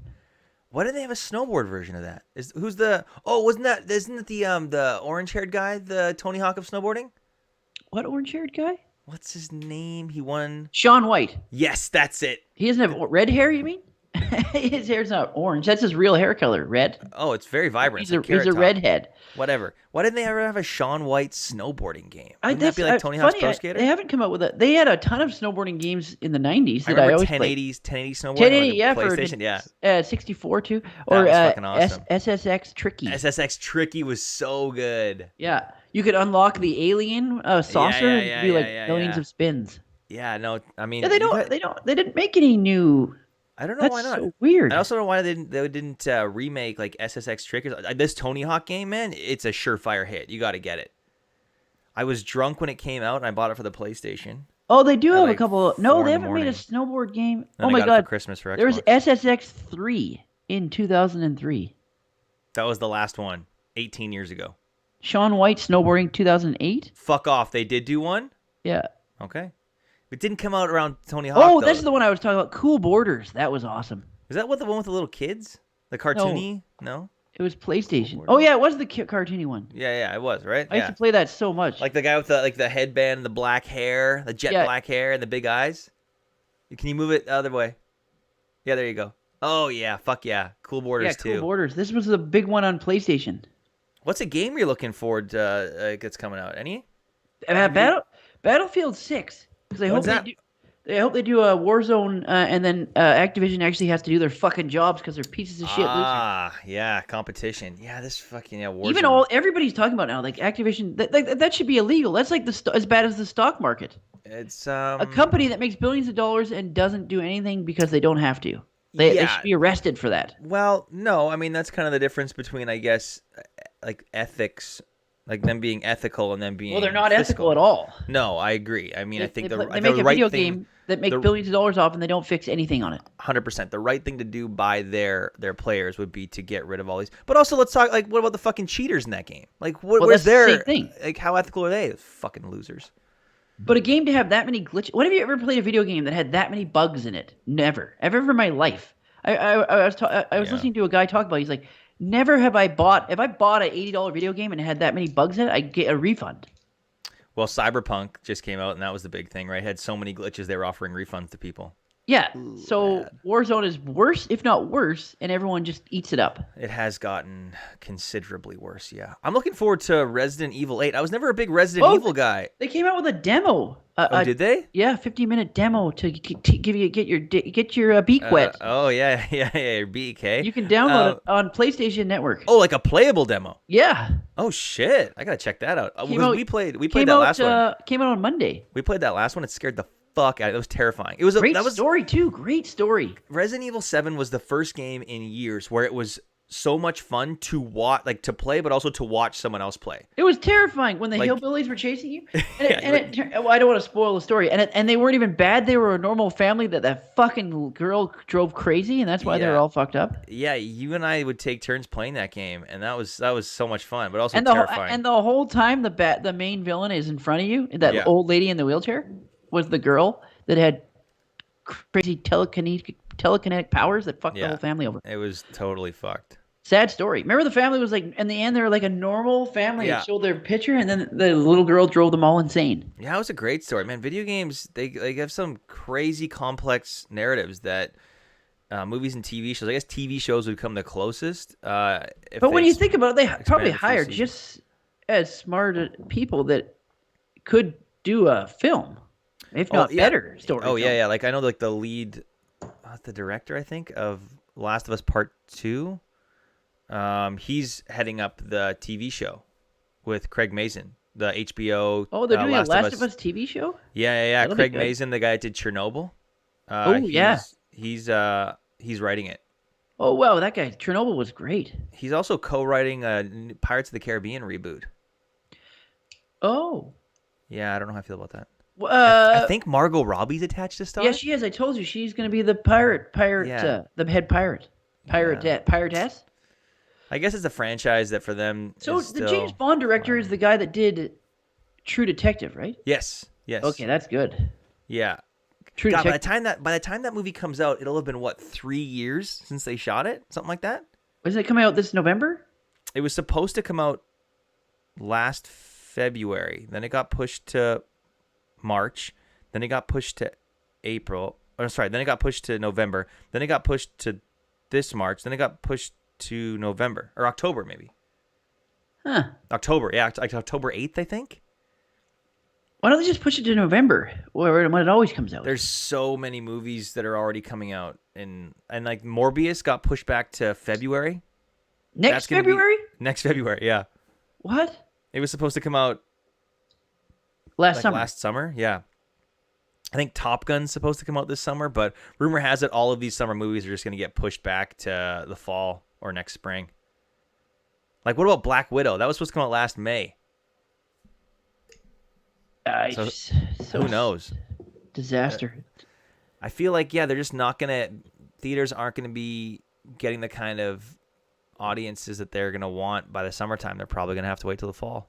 Why do they have a snowboard version of that? Isn't that the orange-haired guy, the Tony Hawk of snowboarding? What orange-haired guy? What's his name? He won. Shaun White. Yes, that's it. He doesn't have red hair, you mean? His hair's not orange. That's his real hair color, red. Oh, it's very vibrant. He's a redhead. Whatever. Why didn't they ever have a Shaun White snowboarding game? Wouldn't that be like Tony funny, Hawk's Pro Skater? They haven't come out with it. They had a ton of snowboarding games in the 90s I that I remember always 1080 snowboarding 1080, on yeah, the PlayStation. for 64 too. That Or was fucking awesome. SSX Tricky. SSX Tricky was so good. Yeah, you could unlock the alien saucer and do like millions of spins. Yeah, no, I mean, Yeah, they didn't make any new. I don't know That's why not. so weird. I also don't know why they didn't remake like SSX Trickers. This Tony Hawk game, man, it's a surefire hit. You got to get it. I was drunk when it came out, and I bought it for the PlayStation. Oh, they do have like a couple. No, 4 in they the haven't made a morning. snowboard game. Then Oh I my got it god, for Christmas for Xbox. there was SSX 3 in 2003. That was the last one, 18 years ago. Shaun White snowboarding 2008. Fuck off. They did do one? Yeah. Okay. It didn't come out around Tony Hawk, Oh, though. that's the one I was talking about. Cool Borders. That was awesome. Is that the one with the little kids? The cartoony? No? It was PlayStation. Borders. Oh yeah, it was the cartoony one. Yeah, it was, right? I used to play that so much. Like the guy with the headband and the black hair, the jet black hair and the big eyes. Can you move it the other way? Yeah, there you go. Oh yeah, fuck yeah. Cool Borders too. Cool Borders. This was the big one on PlayStation. What's a game you're looking forward to that's coming out? Any? Battlefield 6. Because I hope they do a Warzone, and then Activision actually has to do their fucking jobs because they're pieces of shit losers. Ah, yeah, competition. Yeah, this fucking Warzone. Even everybody's talking about now, like Activision. That should be illegal. That's like as bad as the stock market. It's a company that makes billions of dollars and doesn't do anything because they don't have to. They should be arrested for that. Well, no, I mean that's kind of the difference between, I guess, like ethics. Like them being ethical and them being Well, they're not fiscal. ethical at all. No, I agree. I mean, I think they the make a right video thing, game that make billions of dollars off and they don't fix anything on it. 100%. The right thing to do by their players would be to get rid of all these. But also, let's talk. Like, what about the fucking cheaters in that game? Like, where's that's the their same thing. Like, how ethical are they? Those fucking losers. But a game to have that many glitches. When have you ever played a video game that had that many bugs in it? Never, ever in my life. I was listening to a guy talk about it. He's like, never have I bought. If I bought an $80 video game and it had that many bugs in it, I'd get a refund. Well, Cyberpunk just came out, and that was the big thing, right? It had so many glitches, they were offering refunds to people. Yeah. Ooh, So bad. Warzone is worse, if not worse, and everyone just eats it up. It has gotten considerably worse. Yeah, I'm looking forward to Resident Evil 8. I was never a big Resident Oh, Evil guy. they came out with a demo. Oh, did they? Yeah, 50-minute demo to give you get your beak wet. Oh yeah, yeah, your BK. You can download it on PlayStation Network. Oh, like a playable demo. Yeah. Oh shit, I gotta check that out. Came Because out, we played came that out, last one. Came out on Monday. We played that last one. It scared the fuck out of me. It was terrifying. It was Great that was story too. Great story. Resident Evil 7 was the first game in years where it was so much fun to watch, like to play, but also to watch someone else play. It was terrifying when the Like- hillbillies were chasing you. Yeah, Well, I don't want to spoil the story. And they weren't even bad. They were a normal family that fucking girl drove crazy, and that's why they were Yeah. all fucked up. Yeah, you and I would take turns playing that game, and that was so much fun, but also And terrifying. the whole time the main villain is in front of you. That Yeah. old lady in the wheelchair was the girl that had crazy telekinetic powers that fucked the Yeah. whole family over. It was totally fucked. Sad story. Remember the family was like, in the end, they were like a normal family. Yeah. It showed their picture, and then the little girl drove them all insane. Yeah, it was a great story, man. Video games, they have some crazy complex narratives that movies and TV shows. I guess TV shows would come the closest. But when you think about it, they probably the few hired seasons. just as smart people that could do a film, if not yeah. better story. Oh yeah, film. yeah. Like I know, like the lead, the director, I think, of Last of Us Part 2. He's heading up the TV show with Craig Mazin, the HBO. Oh, they're doing Last a Last of Us TV show. Yeah. That'll be Craig good. Mazin, the guy that did Chernobyl. Yeah. He's writing it. Oh wow, that guy Chernobyl was great. He's also co-writing a Pirates of the Caribbean reboot. Oh, Yeah, I don't know how I feel about that. I I think Margot Robbie's attached to star. yeah, she is. I told you she's going to be the pirate, Yeah. the head piratess. I guess it's a franchise that for them. So is the still... James Bond director is the guy that did True Detective, right? Yes. Okay, that's good. Yeah. True God, Detective. by the time that movie comes out, it'll have been what, 3 years since they shot it, something like that. Isn't it coming out this November? It was supposed to come out last February. Then it got pushed to March. Then it got pushed to April. Oh, sorry. Then it got pushed to November. Then it got pushed to this March. Then it got pushed to November or October, maybe. Huh. October. Yeah, October 8th, I think. Why don't they just push it to November, when it always comes out? There's so many movies that are already coming out, and like Morbius got pushed back to February. Next That's gonna be- February? Next February, yeah. What? It was supposed to come out Last like summer. last summer, yeah. I think Top Gun's supposed to come out this summer, but rumor has it all of these summer movies are just going to get pushed back to the fall or next spring. Like, what about Black Widow? That was supposed to come out last May. So Who knows? Disaster. I feel like, yeah, they're just not going to... Theaters aren't going to be getting the kind of audiences that they're going to want by the summertime. They're probably going to have to wait till the fall.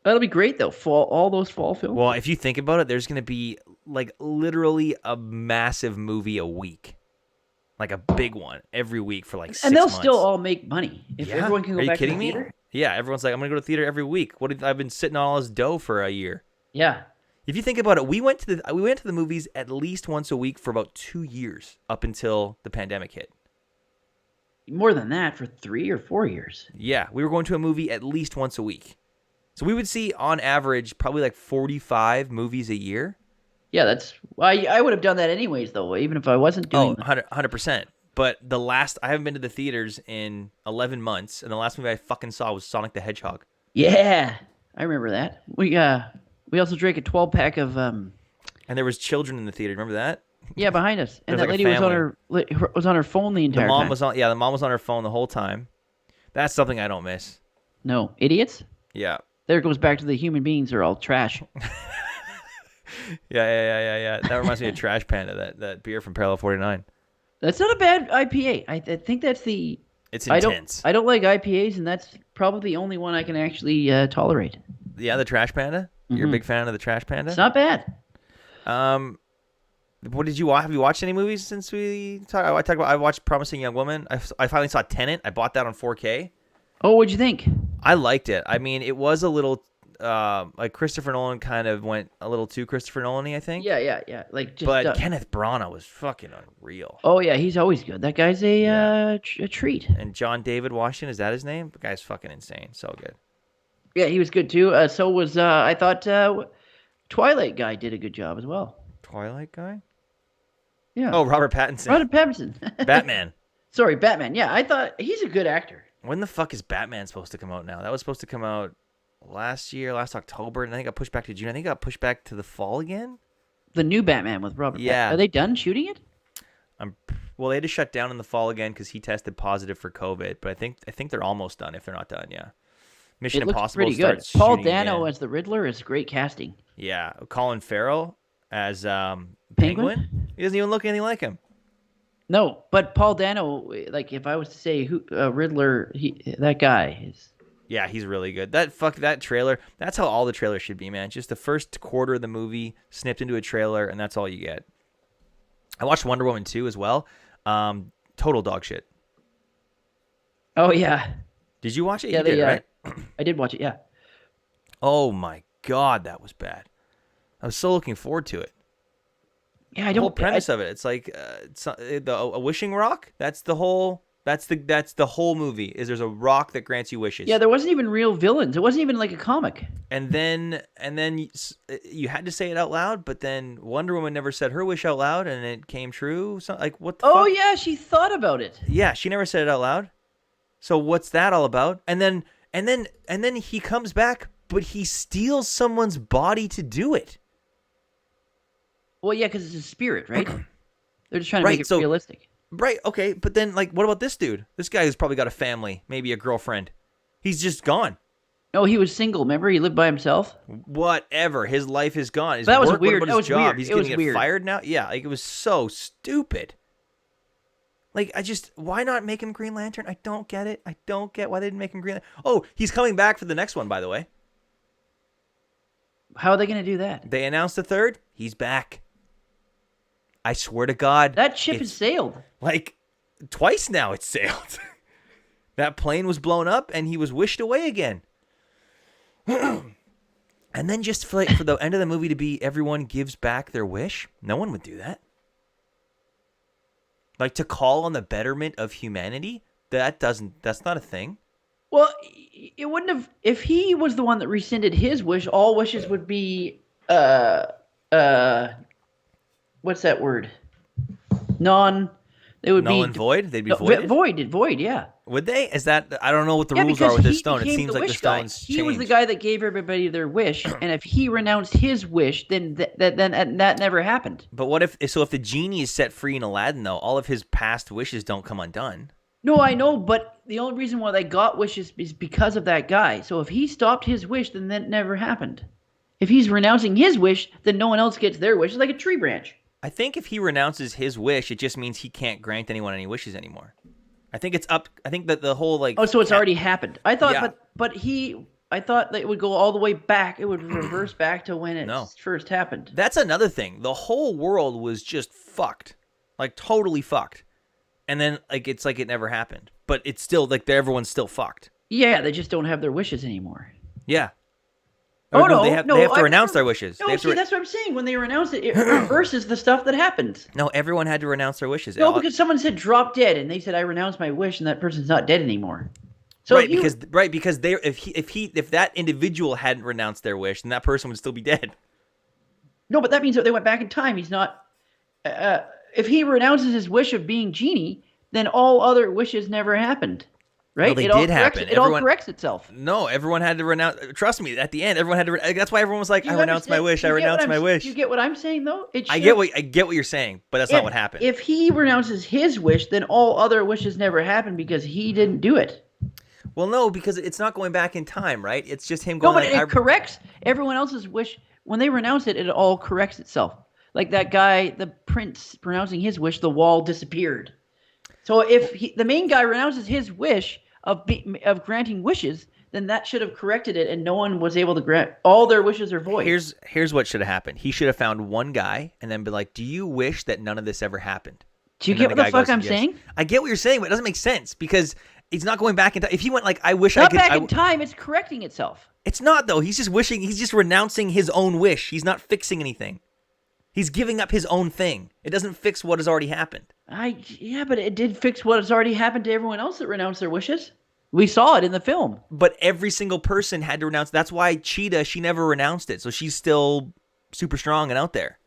That'll be great though. All those fall films. Well, if you think about it, there's going to be like literally a massive movie a week. Like a big one every week for like 6 and they'll months. still all make money if Yeah? everyone can go Are you back kidding to the me? theater. Yeah, everyone's like, I'm going to go to theater every week. I've been sitting on all this dough for a year. Yeah. If you think about it, we went to the movies at least once a week for about 2 years up until the pandemic hit. More than that for 3 or 4 years. Yeah, we were going to a movie at least once a week. So we would see, on average, probably like 45 movies a year. Yeah, that's I would have done that anyways though, even if I wasn't doing 100%. But I haven't been to the theaters in 11 months, and the last movie I fucking saw was Sonic the Hedgehog. Yeah. I remember that. We also drank a 12-pack of And there was children in the theater. Remember that? yeah, behind us. And There's that like a lady family. was on her phone the entire The mom time. was on. Yeah, the mom was on her phone the whole time. That's something I don't miss. No, idiots. Yeah. There it goes back to the human beings are all trash. Yeah. That reminds me of Trash Panda, that beer from Parallel 49. That's not a bad IPA. I think that's the. It's I intense. don't like IPAs, and that's probably the only one I can actually tolerate. Yeah, the Trash Panda. You're a big fan of the Trash Panda. It's not bad. What did you watch? Have you watched any movies since we talked? I watched Promising Young Woman. I finally saw Tenet. I bought that on 4K. Oh, what'd you think? I liked it. I mean, it was a little like Christopher Nolan kind of went a little too Christopher Nolan-y, I think. Yeah. Like just. But Kenneth Branagh was fucking unreal. Oh yeah, he's always good. That guy's a Yeah. a treat. And John David Washington, is that his name? The guy's fucking insane. So good. Yeah, he was good too. So was I thought Twilight guy did a good job as well. Twilight guy? Yeah. Oh, Robert Pattinson. Robert Pattinson. Batman. Sorry, Batman. Yeah, I thought he's a good actor. When the fuck is Batman supposed to come out now? That was supposed to come out last October, and I think it got pushed back to June. I think it got pushed back to the fall again. The new Batman with Robert. Yeah. Are they done shooting it? Well, they had to shut down in the fall again because he tested positive for COVID. But I think they're almost done if they're not done. Yeah. Mission It looks Impossible pretty good. starts Paul shooting Dano again. as the Riddler is great casting. Yeah, Colin Farrell as Penguin? Penguin. He doesn't even look anything like him. No, but Paul Dano, like if I was to say who Riddler, that guy is. Yeah, he's really good. That trailer. That's how all the trailers should be, man. Just the first quarter of the movie snipped into a trailer, and that's all you get. I watched Wonder Woman 2 as well. Total dog shit. Oh yeah. Did you watch it? Yeah, You did, right? I did watch it. Yeah. Oh my god, that was bad. I was so looking forward to it. Yeah, I The whole don't. premise of it. It's like a wishing rock. That's the whole movie. Is there's a rock that grants you wishes. Yeah, there wasn't even real villains. It wasn't even like a comic. And then you had to say it out loud, but then Wonder Woman never said her wish out loud, and it came true. So like what the Oh fuck? yeah, she thought about it. Yeah, she never said it out loud. So what's that all about? And then he comes back, but he steals someone's body to do it. Well, yeah, because it's a spirit, right? They're just trying to Right, make it so- realistic. Right, okay, but then like what about this dude? This guy who's probably got a family, maybe a girlfriend. He's just gone. No, he was single. Remember, he lived by himself. Whatever. His life is gone. His That was work, what weird. about That his was job? weird. He's It gonna was get weird. fired now? Yeah, like it was so stupid. Like why not make him Green Lantern? I don't get it. I don't get why they didn't make him Green Lantern. Oh, he's coming back for the next one, by the way. How are they going to do that? They announced the third. He's back. I swear to God. That ship has it's sailed. like twice now it's sailed. That plane was blown up and he was wished away again. And then just for the end of the movie to be everyone gives back their wish. No one would do that. Like to call on the betterment of humanity, that's not a thing. Well, it wouldn't have if he was the one that rescinded his wish. All wishes would be what's that word? They would Null be and void? They'd be no, voided? void. Yeah. Would they? Is that I don't know what the Yeah, rules because are with this he stone. It became seems the like the wish guy. stone's He was the changed. guy that gave everybody their wish, and if he renounced his wish, then that never happened. But what if the genie is set free in Aladdin though, all of his past wishes don't come undone? No, I know, but the only reason why they got wishes is because of that guy. So if he stopped his wish, then that never happened. If he's renouncing his wish, then no one else gets their wish. It's like a tree branch. I think if he renounces his wish, it just means he can't grant anyone any wishes anymore. I think it's up. I think that the whole like. Oh, so it's already happened. I thought, Yeah. I thought that it would go all the way back. It would reverse back to when it No. first happened. That's another thing. The whole world was just fucked, like totally fucked, and then like it's like it never happened. But it's still like everyone's still fucked. Yeah, they just don't have their wishes anymore. Yeah. Oh, Or no, they have no, to I renounce remember- their wishes. No, They have to see, that's what I'm saying. When they renounce it, it reverses the stuff that happened. No, everyone had to renounce their wishes. No, because someone said drop dead, and they said I renounce my wish, and that person's not dead anymore. So right, you, because they if that individual hadn't renounced their wish, then that person would still be dead. no, but that means that they went back in time. He's not. If he renounces his wish of being genie, then all other wishes never happened. Right? No, they it all did corrects, happen. It all Everyone- corrects itself. No, everyone had to renounce. Trust me, at the end, everyone had to. That's why everyone was like, Do "I you renounce my understand- wish. do I you get what renounce my I'm- wish." Do you get what I'm saying, though? I get what you're saying, but that's not what happened. If he renounces his wish, then all other wishes never happened because he didn't do it. Well, no, because it's not going back in time, right? It's just him No, going. but like, it corrects everyone else's wish. When they renounce it, it all corrects itself. Like that guy, the prince pronouncing his wish, the wall disappeared. So if the main guy renounces his wish of granting wishes, then that should have corrected it, and no one was able to grant. All their wishes are void. Here's what should have happened. He should have found one guy and then been like, "Do you wish that none of this ever happened?" Do you And then get what the guy fuck goes, I'm "Yes." saying? I get what you're saying, but it doesn't make sense because He's not going back in time. If he went like, I wish I Not could. back in time. It's correcting itself. It's not though. He's just wishing. He's just renouncing his own wish. He's not fixing anything. He's giving up his own thing. It doesn't fix what has already happened. Yeah, but it did fix what has already happened to everyone else that renounced their wishes. We saw it in the film. But every single person had to renounce. That's why Cheetah, she never renounced it. So she's still super strong and out there.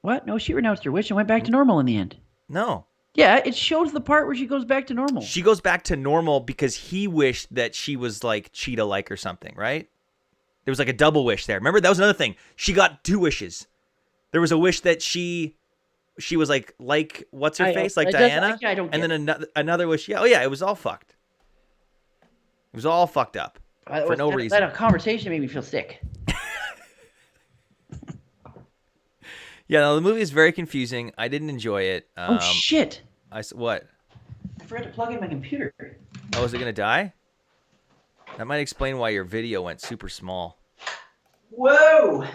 What? No, she renounced her wish and went back to normal in the end. No. Yeah, it shows the part where she goes back to normal. She goes back to normal because he wished that she was like Cheetah-like or something, right? There was like a double wish there. Remember, that was another thing. She got 2 wishes. There was a wish that she was like what's her face, like Diana, and then another wish. Yeah, it was all fucked. It was all fucked up for no reason. That conversation made me feel sick. Yeah, no, the movie is very confusing. I didn't enjoy it. Oh shit! What? I forgot to plug in my computer. Oh, is it gonna die? That might explain why your video went super small. Whoa!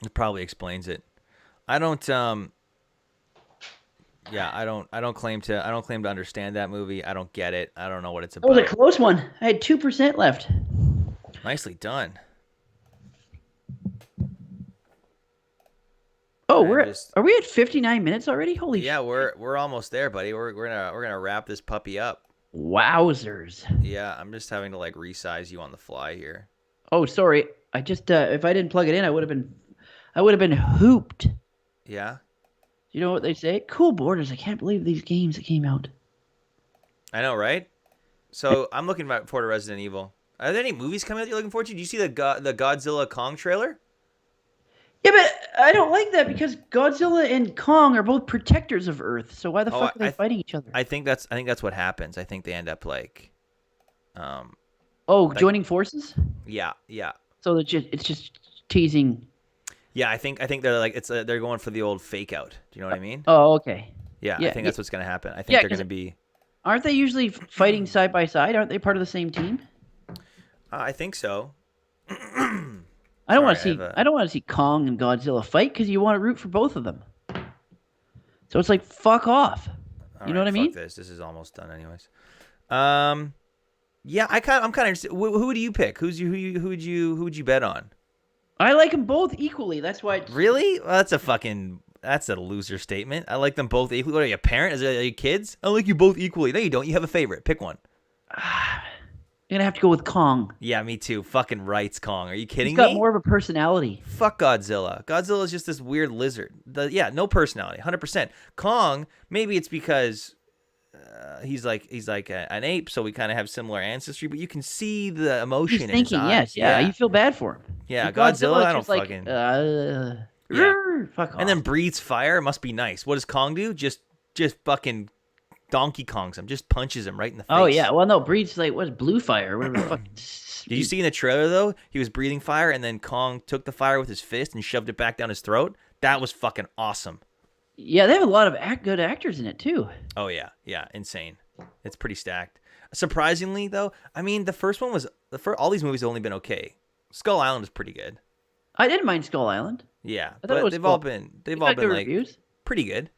It probably explains it. I don't claim to understand that movie. I don't get it. I don't know what it's about. That was a close one. I had 2% left. Nicely done. Oh, are we at 59 minutes already? Holy shit. Yeah, we're almost there, buddy. We're gonna wrap this puppy up. Wowzers. Yeah, I'm just having to like resize you on the fly here. Oh, sorry. I just if I didn't plug it in, I would have been hooped. Yeah. You know what they say? Cool borders. I can't believe these games that came out. I know, right? So I'm looking forward to Resident Evil. Are there any movies coming out you're looking forward to? Do you see the Godzilla Kong trailer? Yeah, but I don't like that because Godzilla and Kong are both protectors of Earth. So why the fuck are they fighting each other? I think that's what happens. I think they end up like, joining forces. Yeah. So it's just teasing. Yeah, I think they're like they're going for the old fake out. Do you know what I mean? Oh, okay. Yeah, I think that's what's gonna happen. I think they're gonna be. Aren't they usually fighting side by side? Aren't they part of the same team? I think so. I don't want to see Kong and Godzilla fight because you want to root for both of them. So it's like fuck off. You know what I mean? This is almost done, anyways. Yeah, I'm kind of interested. Who do you pick? Who would you bet on? I like them both equally. That's why. Really? Well, that's a loser statement. I like them both equally. What are you, a parent? Are you kids? I like you both equally. No, you don't. You have a favorite. Pick one. I'm gonna have to go with Kong. Yeah, me too. Fucking rights, Kong. Are you kidding me? He's me? got more of a personality. Fuck Godzilla. Godzilla is just this weird lizard. No personality. 100%. Kong, maybe it's because he's like an ape, so we kind of have similar ancestry. But you can see the emotion in his eyes. Yes, yeah. You feel bad for him. Yeah, Godzilla I don't fucking. Fuck off. And then breathes fire. It must be nice. What does Kong do? Just fucking. Donkey Kongs him, just punches him right in the face. Oh yeah, well no, breathes like what's blue fire, whatever the fuck. Did you see in the trailer though? He was breathing fire, and then Kong took the fire with his fist and shoved it back down his throat. That was fucking awesome. Yeah, they have a lot of good actors in it too. Oh yeah, insane. It's pretty stacked. Surprisingly though, I mean the first one was all these movies have only been okay. Skull Island is pretty good. I didn't mind Skull Island. Yeah, but they've all been like reviews. Pretty good.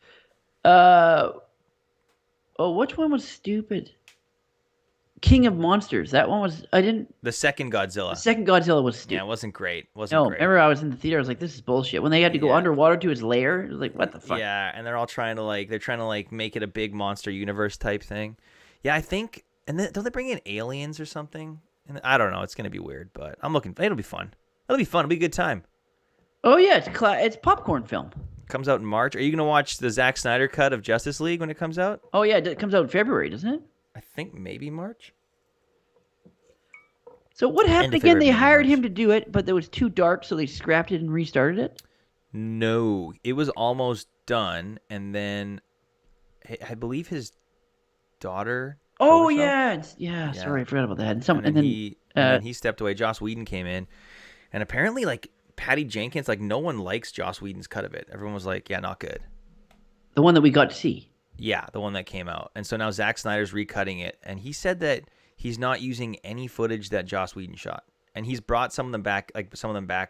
Oh, which one was stupid? King of Monsters. That one was. The second Godzilla. The second Godzilla was stupid. Yeah, it wasn't great. Great. Remember I was in the theater. I was like, "This is bullshit." When they had to go underwater to his lair, it was like, "What the fuck?" Yeah, and they're all trying to make it a big monster universe type thing. Yeah, I think. And then don't they bring in aliens or something? And I don't know. It's gonna be weird, but I'm looking. It'll be fun. It'll be fun. It'll be a good time. Oh yeah, it's popcorn film. Comes out in March. Are you gonna watch the Zack Snyder cut of Justice League when it comes out? Oh yeah, it comes out in February, doesn't it? I think maybe March. So what happened again? They hired him to do it, but it was too dark, so they scrapped it and restarted it? No, it was almost done, and then I believe his daughter. Oh yeah. Sorry, I forgot about that. And then he stepped away. Joss Whedon came in, and apparently, like Patty Jenkins, like no one likes Joss Whedon's cut of it. Everyone was like, "Yeah, not good." The one that we got to see. Yeah, the one that came out, and so now Zack Snyder's recutting it, and he said that he's not using any footage that Joss Whedon shot, and he's brought some of them back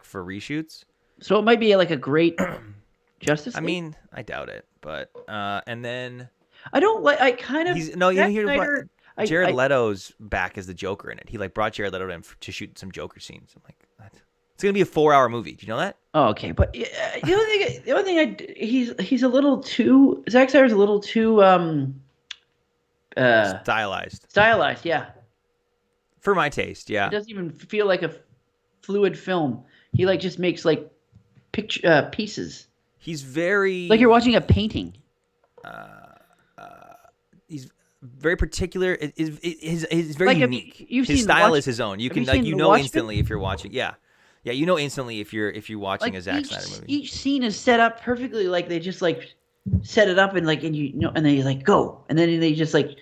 for reshoots. So it might be like a great Justice League? I mean, I doubt it, but and then I don't like. I kind of. He's no. You Zack hear Snyder, Jared I Leto's back as the Joker in it. He like brought Jared Leto in to shoot some Joker scenes. I'm like, what? It's gonna be a 4-hour movie. Do you know that? Oh, okay, but the only thing he's a little too Zack Snyder's a little too Stylized stylized. Yeah, for my taste. it Yeah, doesn't even feel like a fluid film. He like just makes like picture pieces, he's very like you're watching a painting. he's very particular. He's very Like, have unique. you've His seen style is his own. You have you can like seen you The know Watchmen? instantly if you're watching. Yeah, yeah, you know instantly if you're watching Like a Zack Snyder movie. each scene is set up perfectly. Like they just like set it up and like and and they like go and then they just like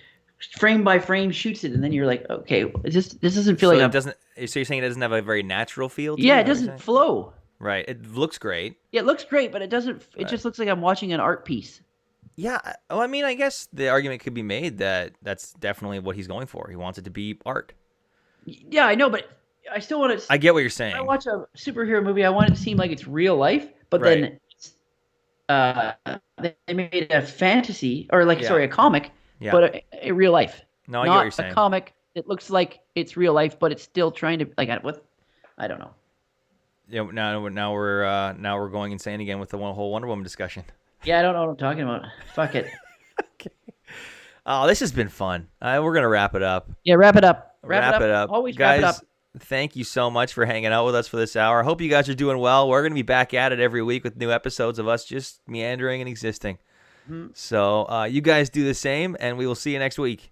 frame by frame shoots it and then you're like okay this doesn't feel So like it doesn't. So you're saying it doesn't have a very natural feel? To yeah it, it is that what you're doesn't saying? flow. Right. It looks great. Yeah, it looks great, but it doesn't. It Right. just looks like I'm watching an art piece. Yeah. Well, I mean, I guess the argument could be made that that's definitely what he's going for. He wants it to be art. Yeah, I know, but I still want to. I get what you're When saying. I watch a superhero movie, I want it to seem like it's real life, but Right. then uh, they made a fantasy or like Yeah. sorry, a comic, Yeah. but a real life. No, I get not what you're saying. a comic. It looks like it's real life, but it's still trying to like what? I don't know. Yeah. Now we're going insane again with the whole Wonder Woman discussion. Yeah, I don't know what I'm talking about. Fuck it. Oh, this has been fun. We're gonna wrap it up. Yeah, wrap it up. Wrap it up. Always guys, wrap it up. Thank you so much for hanging out with us for this hour. I hope you guys are doing well. We're going to be back at it every week with new episodes of us just meandering and existing. So you guys do the same, and we will see you next week.